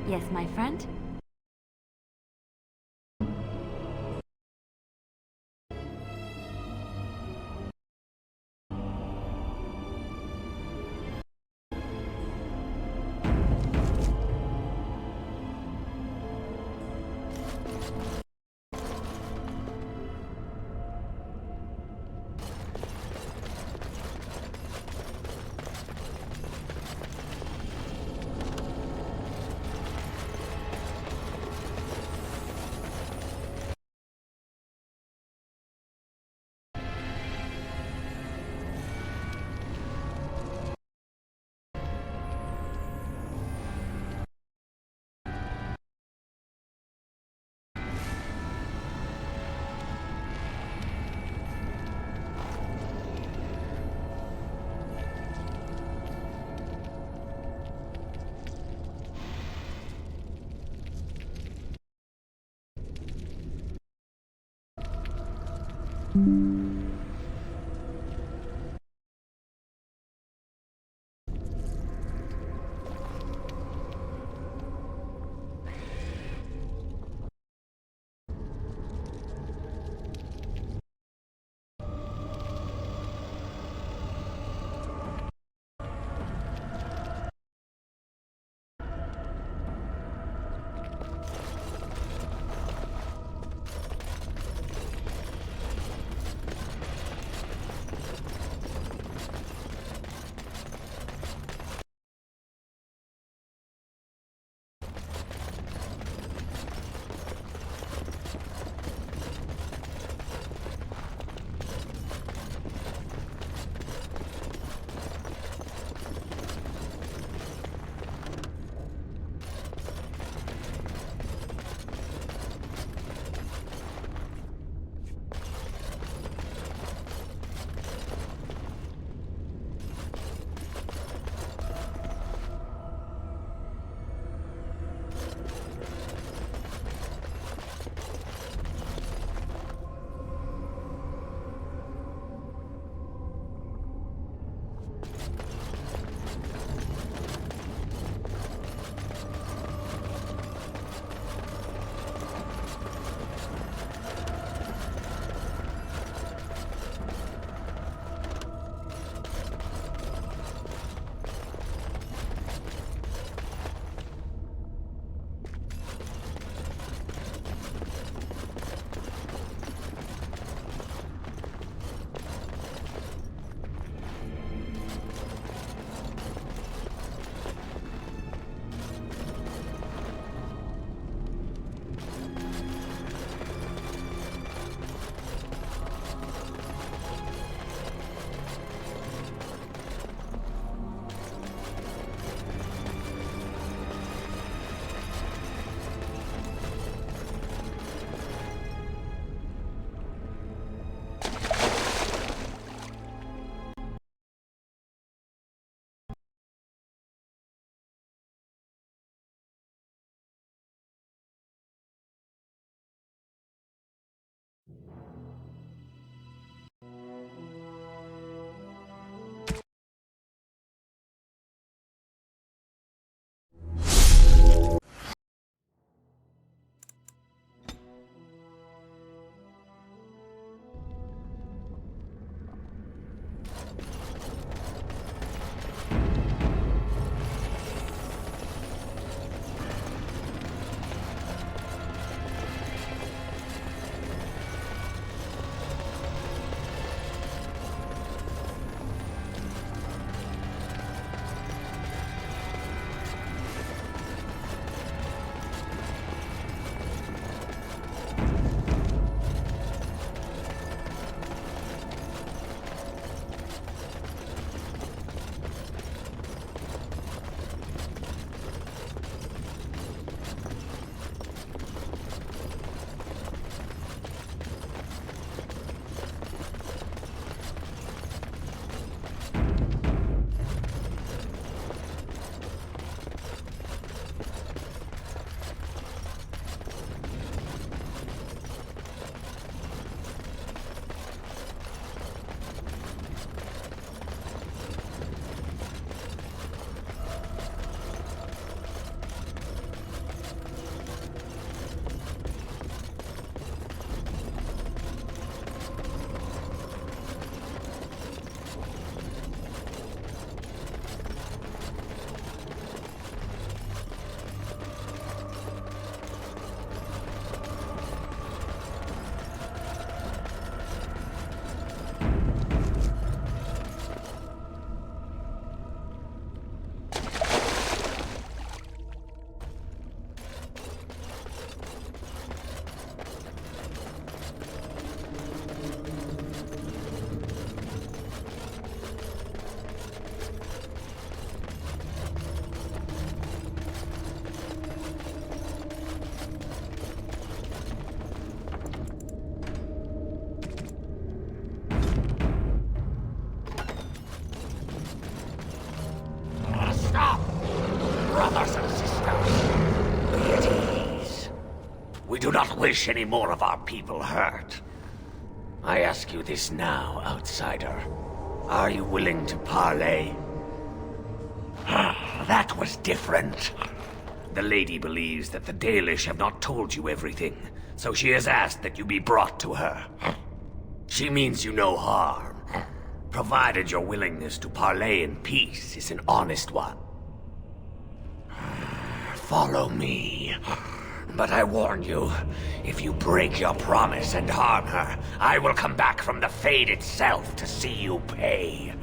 Yes, my friend? do not wish any more of our people hurt. I ask you this now, outsider. Are you willing to parley? That was different. The lady believes that the Dalish have not told you everything, so she has asked that you be brought to her. She means you no harm, provided your willingness to parley in peace is an honest one. Follow me. But I warn you, if you break your promise and harm her, I will come back from the Fade itself to see you pay.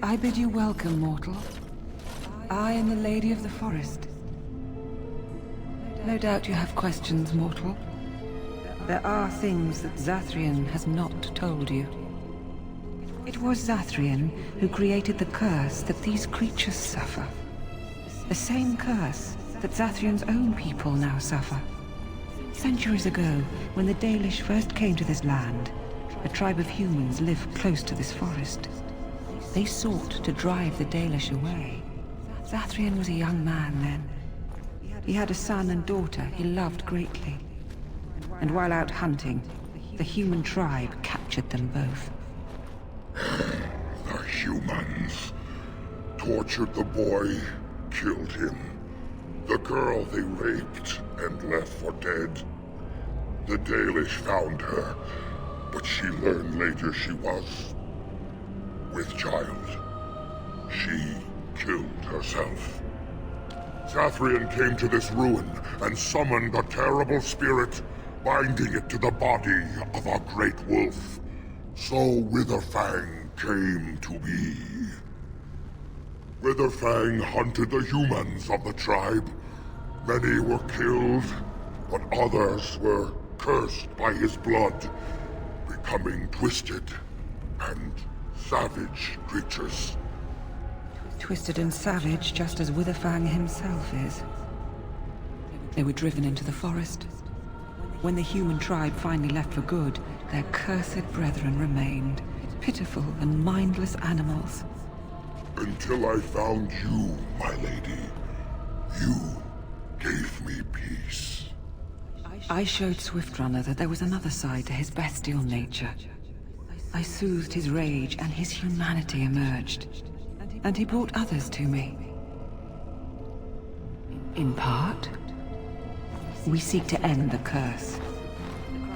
I bid you welcome, mortal. I am the Lady of the Forest. No doubt you have questions, mortal. There are things that Zathrian has not told you. It was Zathrian who created the curse that these creatures suffer. The same curse that Zathrian's own people now suffer. Centuries ago, when the Dalish first came to this land, a tribe of humans lived close to this forest. They sought to drive the Dalish away. Zathrian was a young man then. He had a son and daughter he loved greatly. And while out hunting, the human tribe captured them both. The humans tortured the boy, killed him. The girl they raped and left for dead. The Dalish found her, but she learned later she was with child. She killed herself. Zathrian came to this ruin and summoned a terrible spirit, binding it to the body of a great wolf. So Witherfang came to be. Witherfang hunted the humans of the tribe. Many were killed, but others were cursed by his blood, becoming twisted and savage creatures. Twisted and savage, just as Witherfang himself is. They were driven into the forest. When the human tribe finally left for good, their cursed brethren remained, pitiful and mindless animals. Until I found you, my lady. You gave me peace. I showed Swiftrunner that there was another side to his bestial nature. I soothed his rage, and his humanity emerged. And he brought others to me. In part, we seek to end the curse.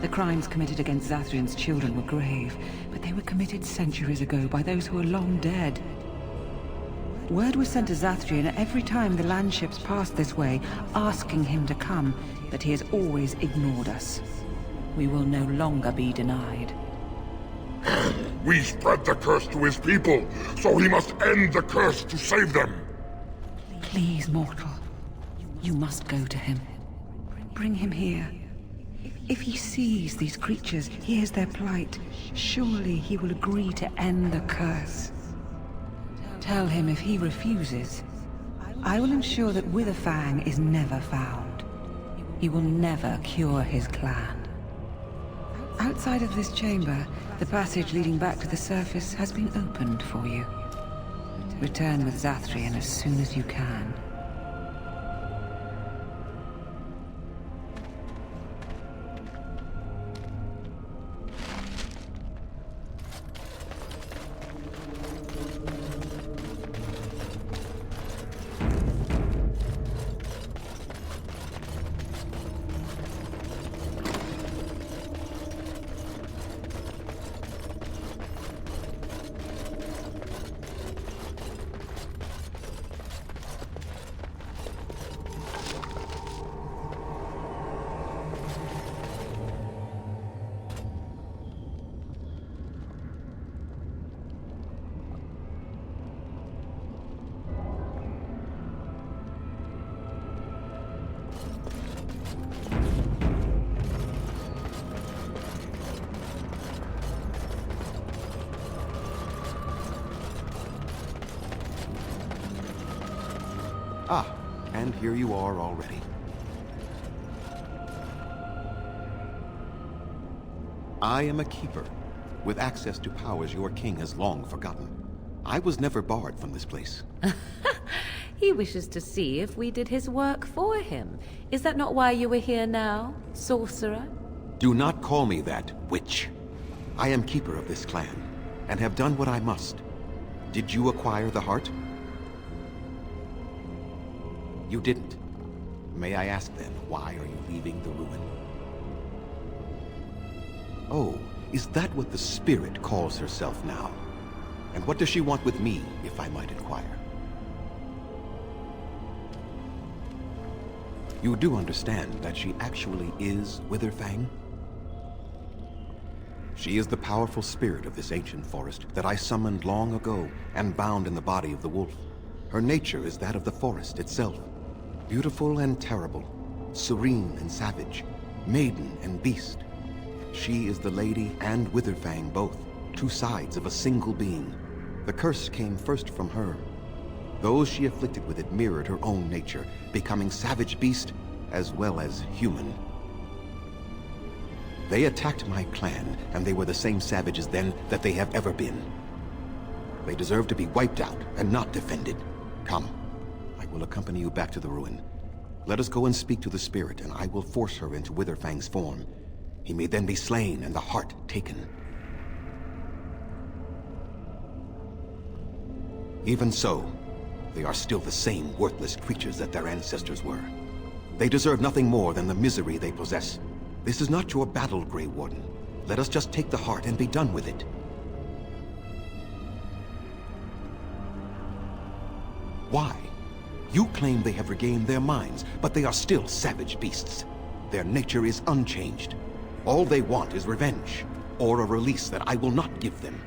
The crimes committed against Zathrian's children were grave, but they were committed centuries ago by those who are long dead. Word was sent to Zathrian every time the landships passed this way, asking him to come, but he has always ignored us. We will no longer be denied. We spread the curse to his people, so he must end the curse to save them. Please, mortal. You must go to him. Bring him here. If he sees these creatures, hears their plight, surely he will agree to end the curse. Tell him if he refuses, I will ensure that Witherfang is never found. He will never cure his clan. Outside of this chamber, the passage leading back to the surface has been opened for you. Return with Zathrian as soon as you can. Ah, and here you are already. I am a keeper, with access to powers your king has long forgotten. I was never barred from this place. He wishes to see if we did his work for him. Is that not why you are here now, sorcerer? Do not call me that, witch. I am keeper of this clan, and have done what I must. Did you acquire the heart? You didn't. May I ask then, why are you leaving the ruin? Oh, is that what the spirit calls herself now? And what does she want with me, if I might inquire? You do understand that she actually is Witherfang? She is the powerful spirit of this ancient forest that I summoned long ago and bound in the body of the wolf. Her nature is that of the forest itself. Beautiful and terrible, serene and savage, maiden and beast. She is the lady and Witherfang both, two sides of a single being. The curse came first from her. Those she afflicted with it mirrored her own nature, becoming savage beast as well as human. They attacked my clan, and they were the same savages then that they have ever been. They deserve to be wiped out and not defended. Come, I will accompany you back to the ruin. Let us go and speak to the spirit, and I will force her into Witherfang's form. He may then be slain and the heart taken. Even so, they are still the same worthless creatures that their ancestors were. They deserve nothing more than the misery they possess. This is not your battle, Grey Warden. Let us just take the heart and be done with it. Why? You claim they have regained their minds, but they are still savage beasts. Their nature is unchanged. All they want is revenge, or a release that I will not give them.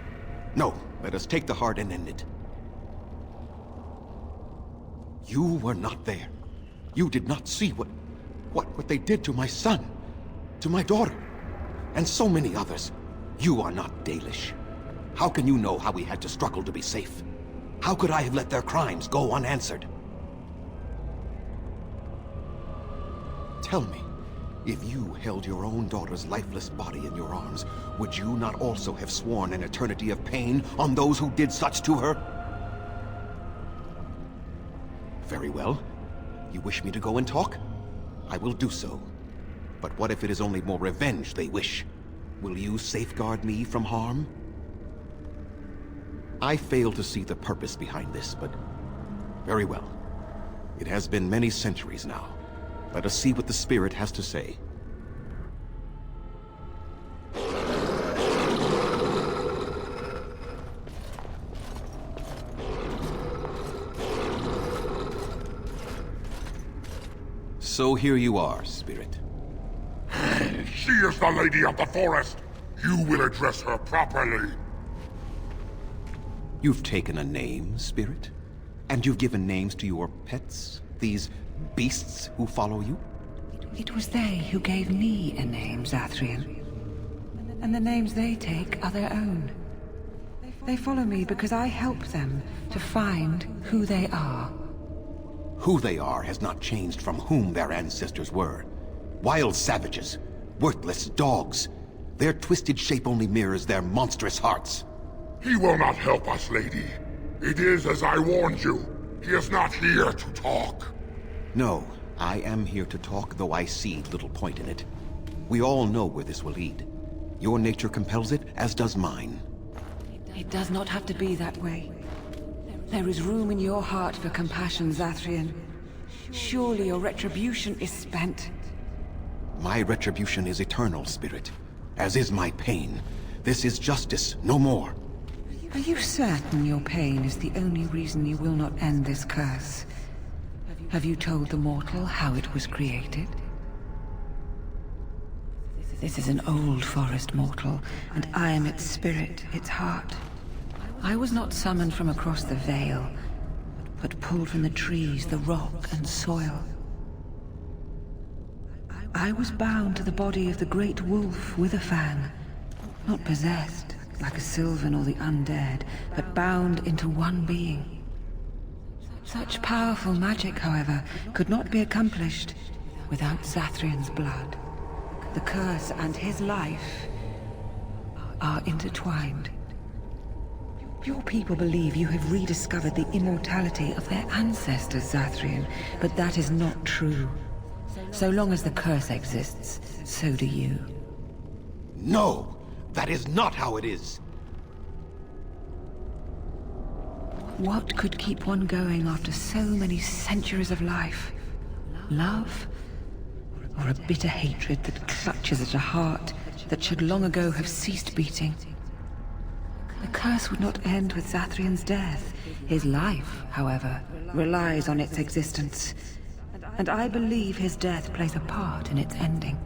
No, let us take the heart and end it. You were not there. You did not see what they did to my son, to my daughter, and so many others. You are not Dalish. How can you know how we had to struggle to be safe? How could I have let their crimes go unanswered? Tell me, if you held your own daughter's lifeless body in your arms, would you not also have sworn an eternity of pain on those who did such to her? Very well. You wish me to go and talk? I will do so. But what if it is only more revenge they wish? Will you safeguard me from harm? I fail to see the purpose behind this, but very well. It has been many centuries now. Let us see what the spirit has to say. So here you are, spirit. She is the lady of the forest. You will address her properly. You've taken a name, spirit? And you've given names to your pets? These beasts who follow you? It was they who gave me a name, Zathrian. And the names they take are their own. They follow me because I help them to find who they are. Who they are has not changed from whom their ancestors were. Wild savages, worthless dogs. Their twisted shape only mirrors their monstrous hearts. He will not help us, lady. It is as I warned you. He is not here to talk. No, I am here to talk, though I see little point in it. We all know where this will lead. Your nature compels it, as does mine. It does not have to be that way. There is room in your heart for compassion, Zathrian. Surely your retribution is spent. My retribution is eternal, spirit. As is my pain. This is justice, no more. Are you certain your pain is the only reason you will not end this curse? Have you told the mortal how it was created? This is an old forest, mortal, and I am its spirit, its heart. I was not summoned from across the Veil, but pulled from the trees, the rock and soil. I was bound to the body of the great wolf Witherfang, not possessed, like a Sylvan or the undead, but bound into one being. Such powerful magic, however, could not be accomplished without Zathrian's blood. The curse and his life are intertwined. Your people believe you have rediscovered the immortality of their ancestors, Zathrian, but that is not true. So long as the curse exists, so do you. No! That is not how it is! What could keep one going after so many centuries of life? Love? Or a bitter hatred that clutches at a heart that should long ago have ceased beating? The curse would not end with Zathrian's death. His life, however, relies on its existence. And I believe his death plays a part in its ending.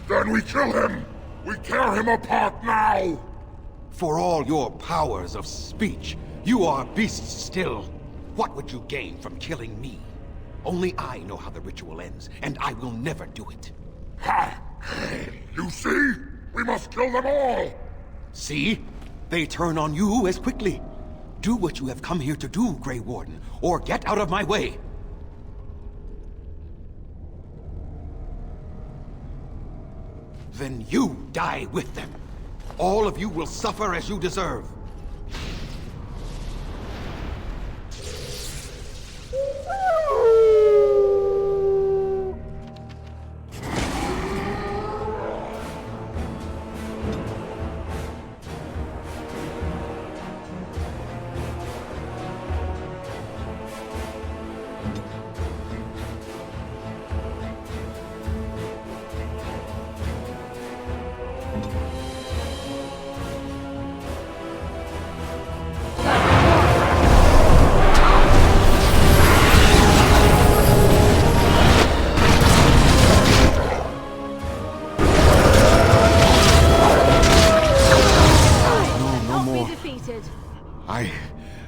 Then we kill him! We tear him apart now! For all your powers of speech, you are beasts still. What would you gain from killing me? Only I know how the ritual ends, and I will never do it. Ha! You see? We must kill them all! See? They turn on you as quickly. Do what you have come here to do, Grey Warden, or get out of my way. Then you die with them. All of you will suffer as you deserve.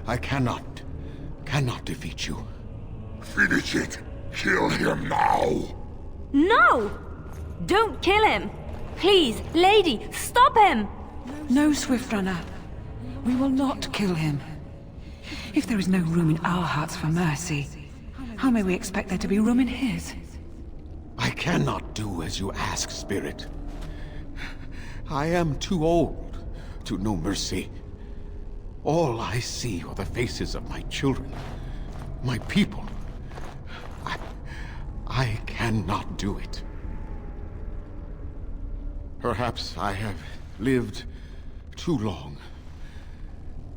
I cannot defeat you. Finish it! Kill him now! No! Don't kill him! Please, lady, stop him! No, Swiftrunner. We will not kill him. If there is no room in our hearts for mercy, how may we expect there to be room in his? I cannot do as you ask, Spirit. I am too old to know mercy. All I see are the faces of my children, my people. I cannot do it. Perhaps I have lived too long.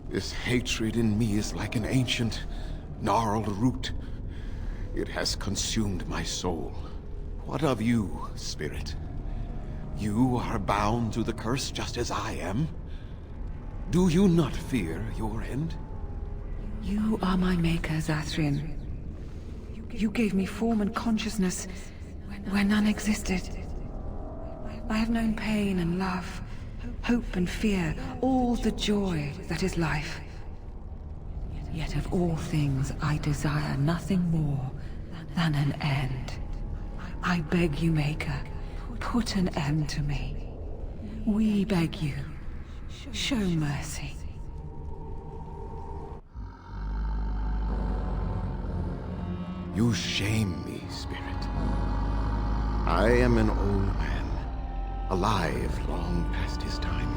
This hatred in me is like an ancient, gnarled root. It has consumed my soul. What of you, Spirit? You are bound to the curse just as I am. Do you not fear your end? You are my maker, Zathrian. You gave me form and consciousness where none existed. I have known pain and love, hope and fear, all the joy that is life. Yet of all things, I desire nothing more than an end. I beg you, Maker, put an end to me. We beg you, show mercy. You shame me, Spirit. I am an old man, alive long past his time.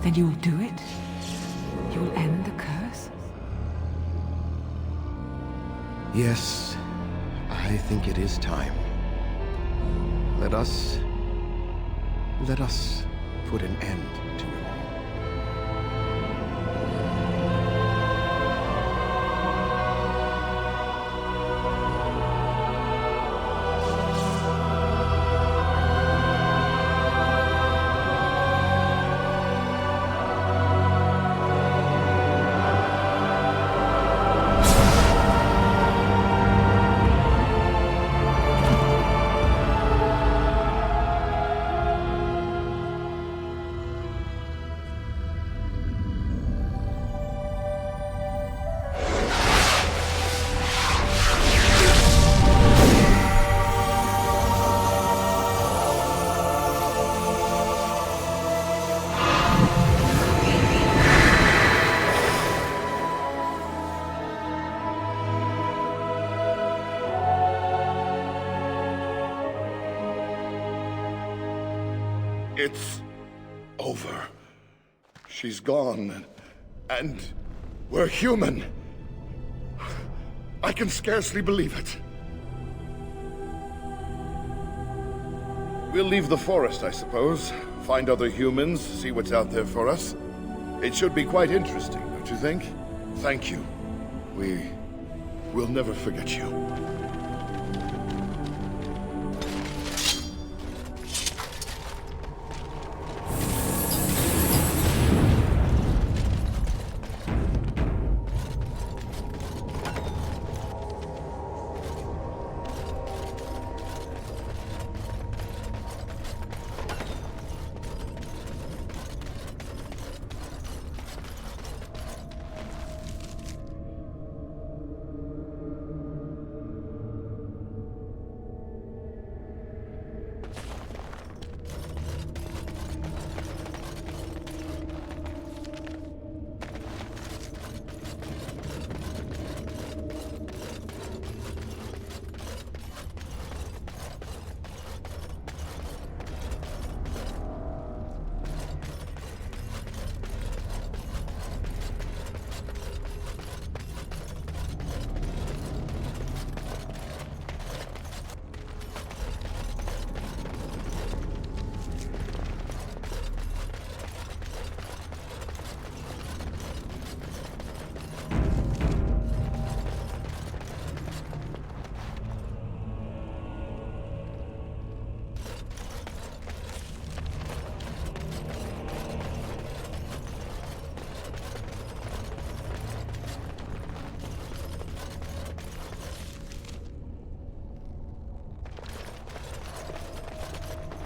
Then you'll do it? You'll end the curse? Yes, I think it is time. Let us put an end to it all. It's over. She's gone, and we're human. I can scarcely believe it. We'll leave the forest, I suppose. Find other humans, see what's out there for us. It should be quite interesting, don't you think? Thank you. We'll never forget you.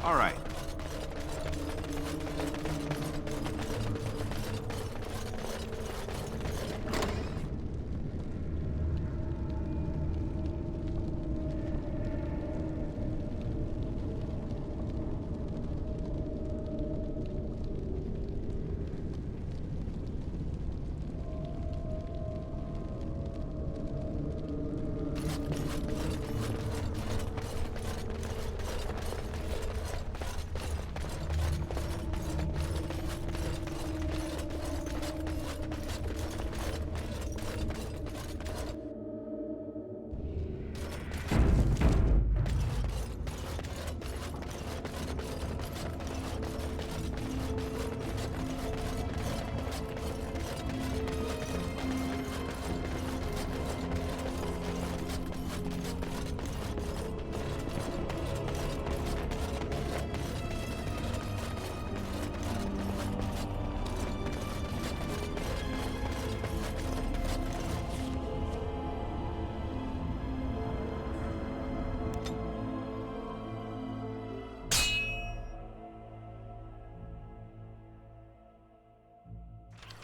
All right.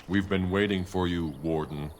We've been waiting for you, Warden.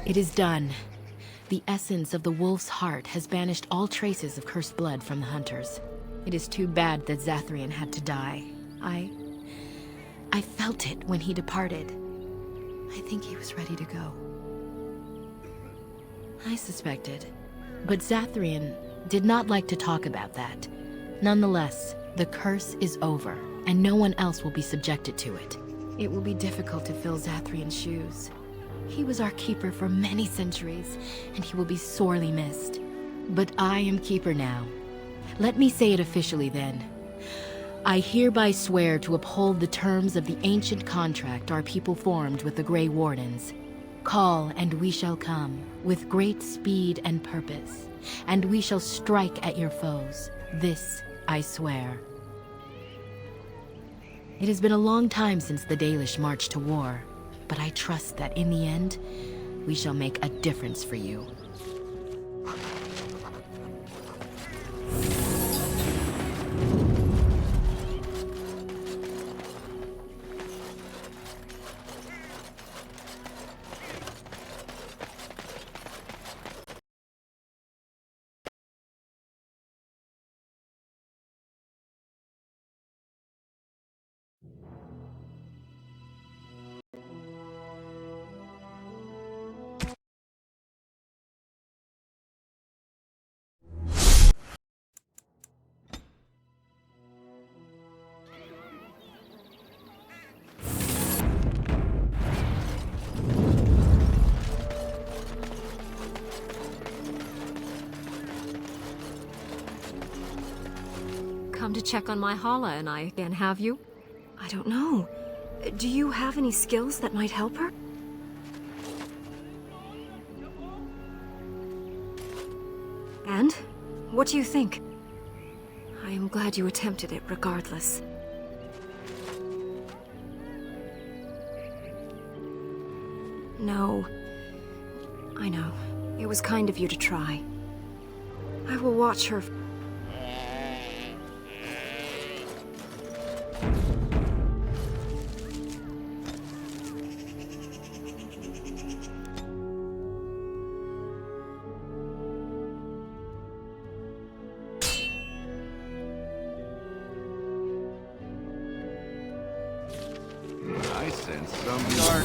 It is done. The essence of the wolf's heart has banished all traces of cursed blood from the hunters. It is too bad that Zathrian had to die. I felt it when he departed. I think he was ready to go. I suspected. But Zathrian did not like to talk about that. Nonetheless, the curse is over, and no one else will be subjected to it. It will be difficult to fill Zathrian's shoes. He was our keeper for many centuries, and he will be sorely missed. But I am keeper now. Let me say it officially then. I hereby swear to uphold the terms of the ancient contract our people formed with the Grey Wardens. Call, and we shall come, with great speed and purpose, and we shall strike at your foes. This I swear. It has been a long time since the Dalish marched to war, but I trust that in the end, we shall make a difference for you. Come to check on my Hala and I again, have you? I don't know. Do you have any skills that might help her? And? What do you think? I am glad you attempted it regardless. No. I know. It was kind of you to try. I will watch her. I sense some dark.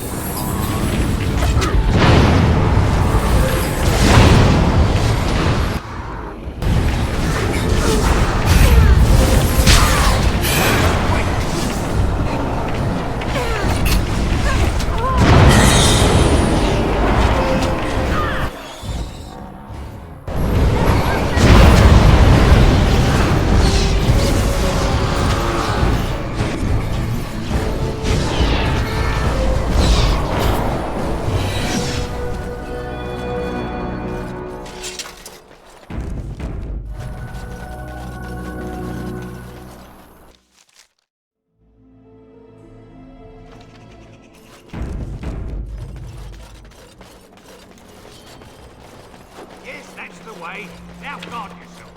Yes, that's the way. Now guard yourself.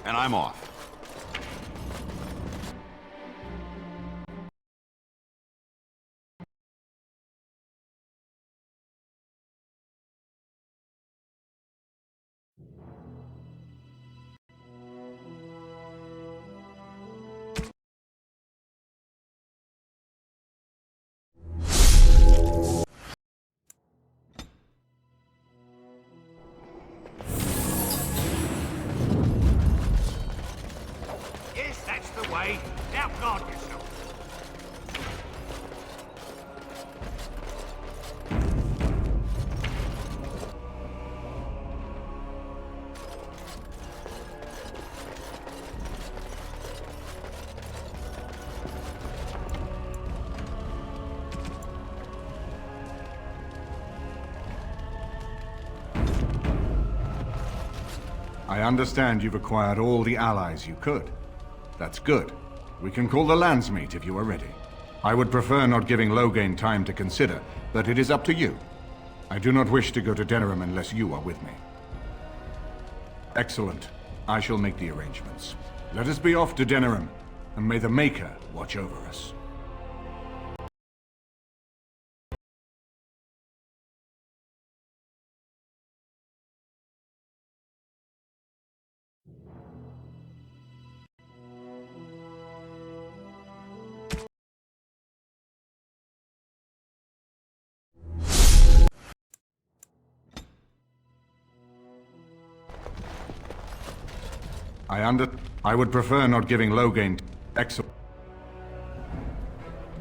And I'm off. Yes, that's the way. Now guard yourself. I understand you've acquired all the allies you could. That's good. We can call the Landsmeet if you are ready. I would prefer not giving Loghain time to consider, but it is up to you. I do not wish to go to Denerim unless you are with me. Excellent. I shall make the arrangements. Let us be off to Denerim, and may the Maker watch over us. I would prefer not giving Loghain... Excellent.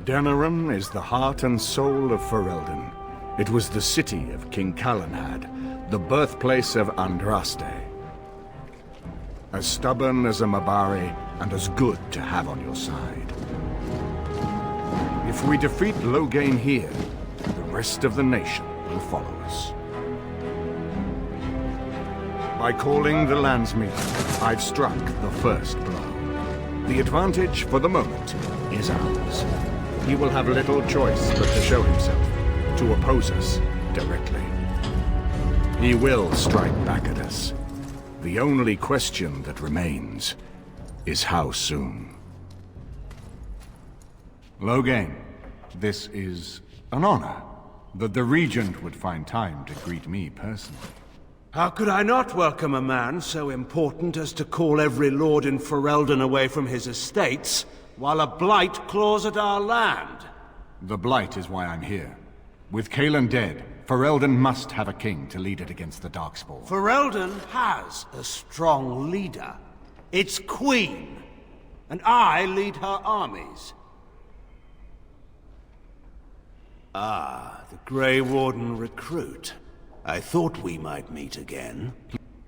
Denerim is the heart and soul of Ferelden. It was the city of King Calenhad, the birthplace of Andraste. As stubborn as a Mabari, and as good to have on your side. If we defeat Loghain here, the rest of the nation will follow us. By calling the Landsmeet, I've struck the first blow. The advantage, for the moment, is ours. He will have little choice but to show himself, to oppose us directly. He will strike back at us. The only question that remains is how soon. Loghain, this is an honor that the Regent would find time to greet me personally. How could I not welcome a man so important as to call every lord in Ferelden away from his estates, while a blight claws at our land? The blight is why I'm here. With Cailan dead, Ferelden must have a king to lead it against the Darkspawn. Ferelden has a strong leader. Its queen. And I lead her armies. Ah, the Grey Warden recruit. I thought we might meet again.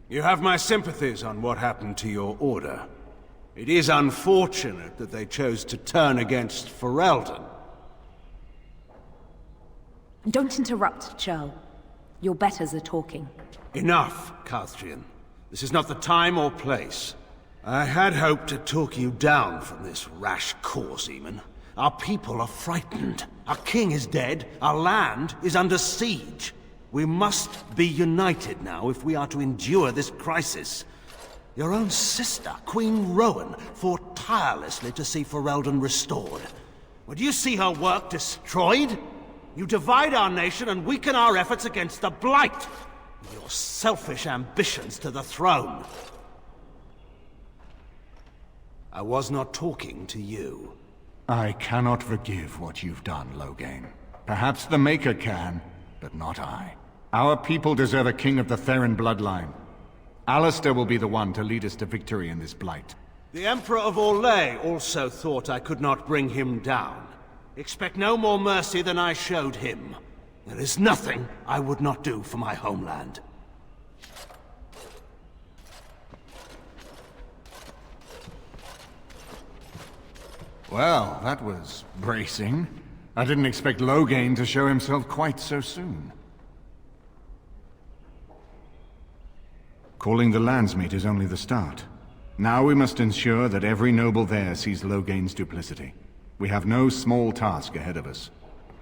You have my sympathies on what happened to your order. It is unfortunate that they chose to turn against Ferelden. Don't interrupt, Churl. Your betters are talking. Enough, Calthrian. This is not the time or place. I had hoped to talk you down from this rash course, Eamon. Our people are frightened. Our king is dead. Our land is under siege. We must be united now if we are to endure this crisis. Your own sister, Queen Rowan, fought tirelessly to see Ferelden restored. Would you see her work destroyed? You divide our nation and weaken our efforts against the Blight, with your selfish ambitions to the throne. I was not talking to you. I cannot forgive what you've done, Loghain. Perhaps the Maker can, but not I. Our people deserve a king of the Theron bloodline. Alistair will be the one to lead us to victory in this blight. The Emperor of Orlais also thought I could not bring him down. Expect no more mercy than I showed him. There is nothing I would not do for my homeland. Well, that was bracing. I didn't expect Loghain to show himself quite so soon. Calling the Landsmeet is only the start. Now we must ensure that every noble there sees Loghain's duplicity. We have no small task ahead of us.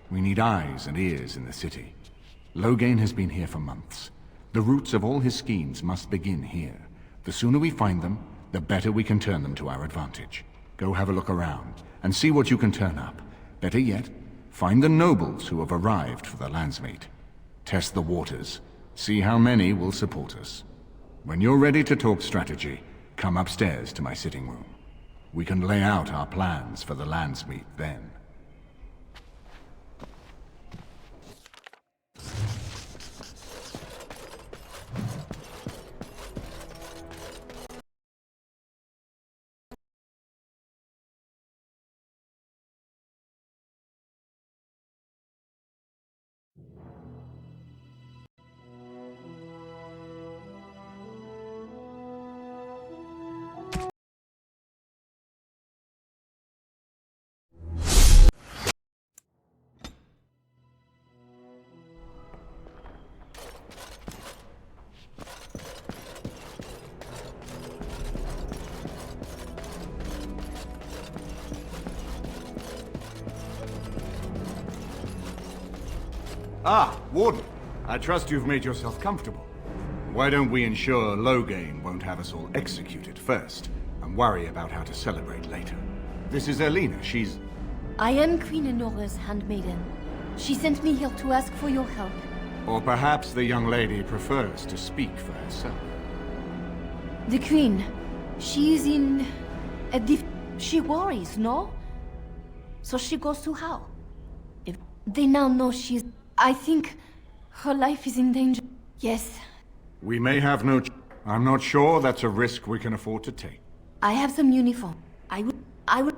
We need eyes and ears in the city. Loghain has been here for months. The roots of all his schemes must begin here. The sooner we find them, the better we can turn them to our advantage. Go have a look around, and see what you can turn up. Better yet, find the nobles who have arrived for the Landsmeet. Test the waters. See how many will support us. When you're ready to talk strategy, come upstairs to my sitting room. We can lay out our plans for the Landsmeet then. Ah, Warden. I trust you've made yourself comfortable. Why don't we ensure Loghain won't have us all executed first, and worry about how to celebrate later? This is Elena. She's... I am Queen Enora's handmaiden. She sent me here to ask for your help. Or perhaps the young lady prefers to speak for herself. The Queen, she is in a she worries, no? So she goes to how? If they now know she's... I think her life is in danger. Yes. We may have no... I'm not sure that's a risk we can afford to take. I have some uniform. I would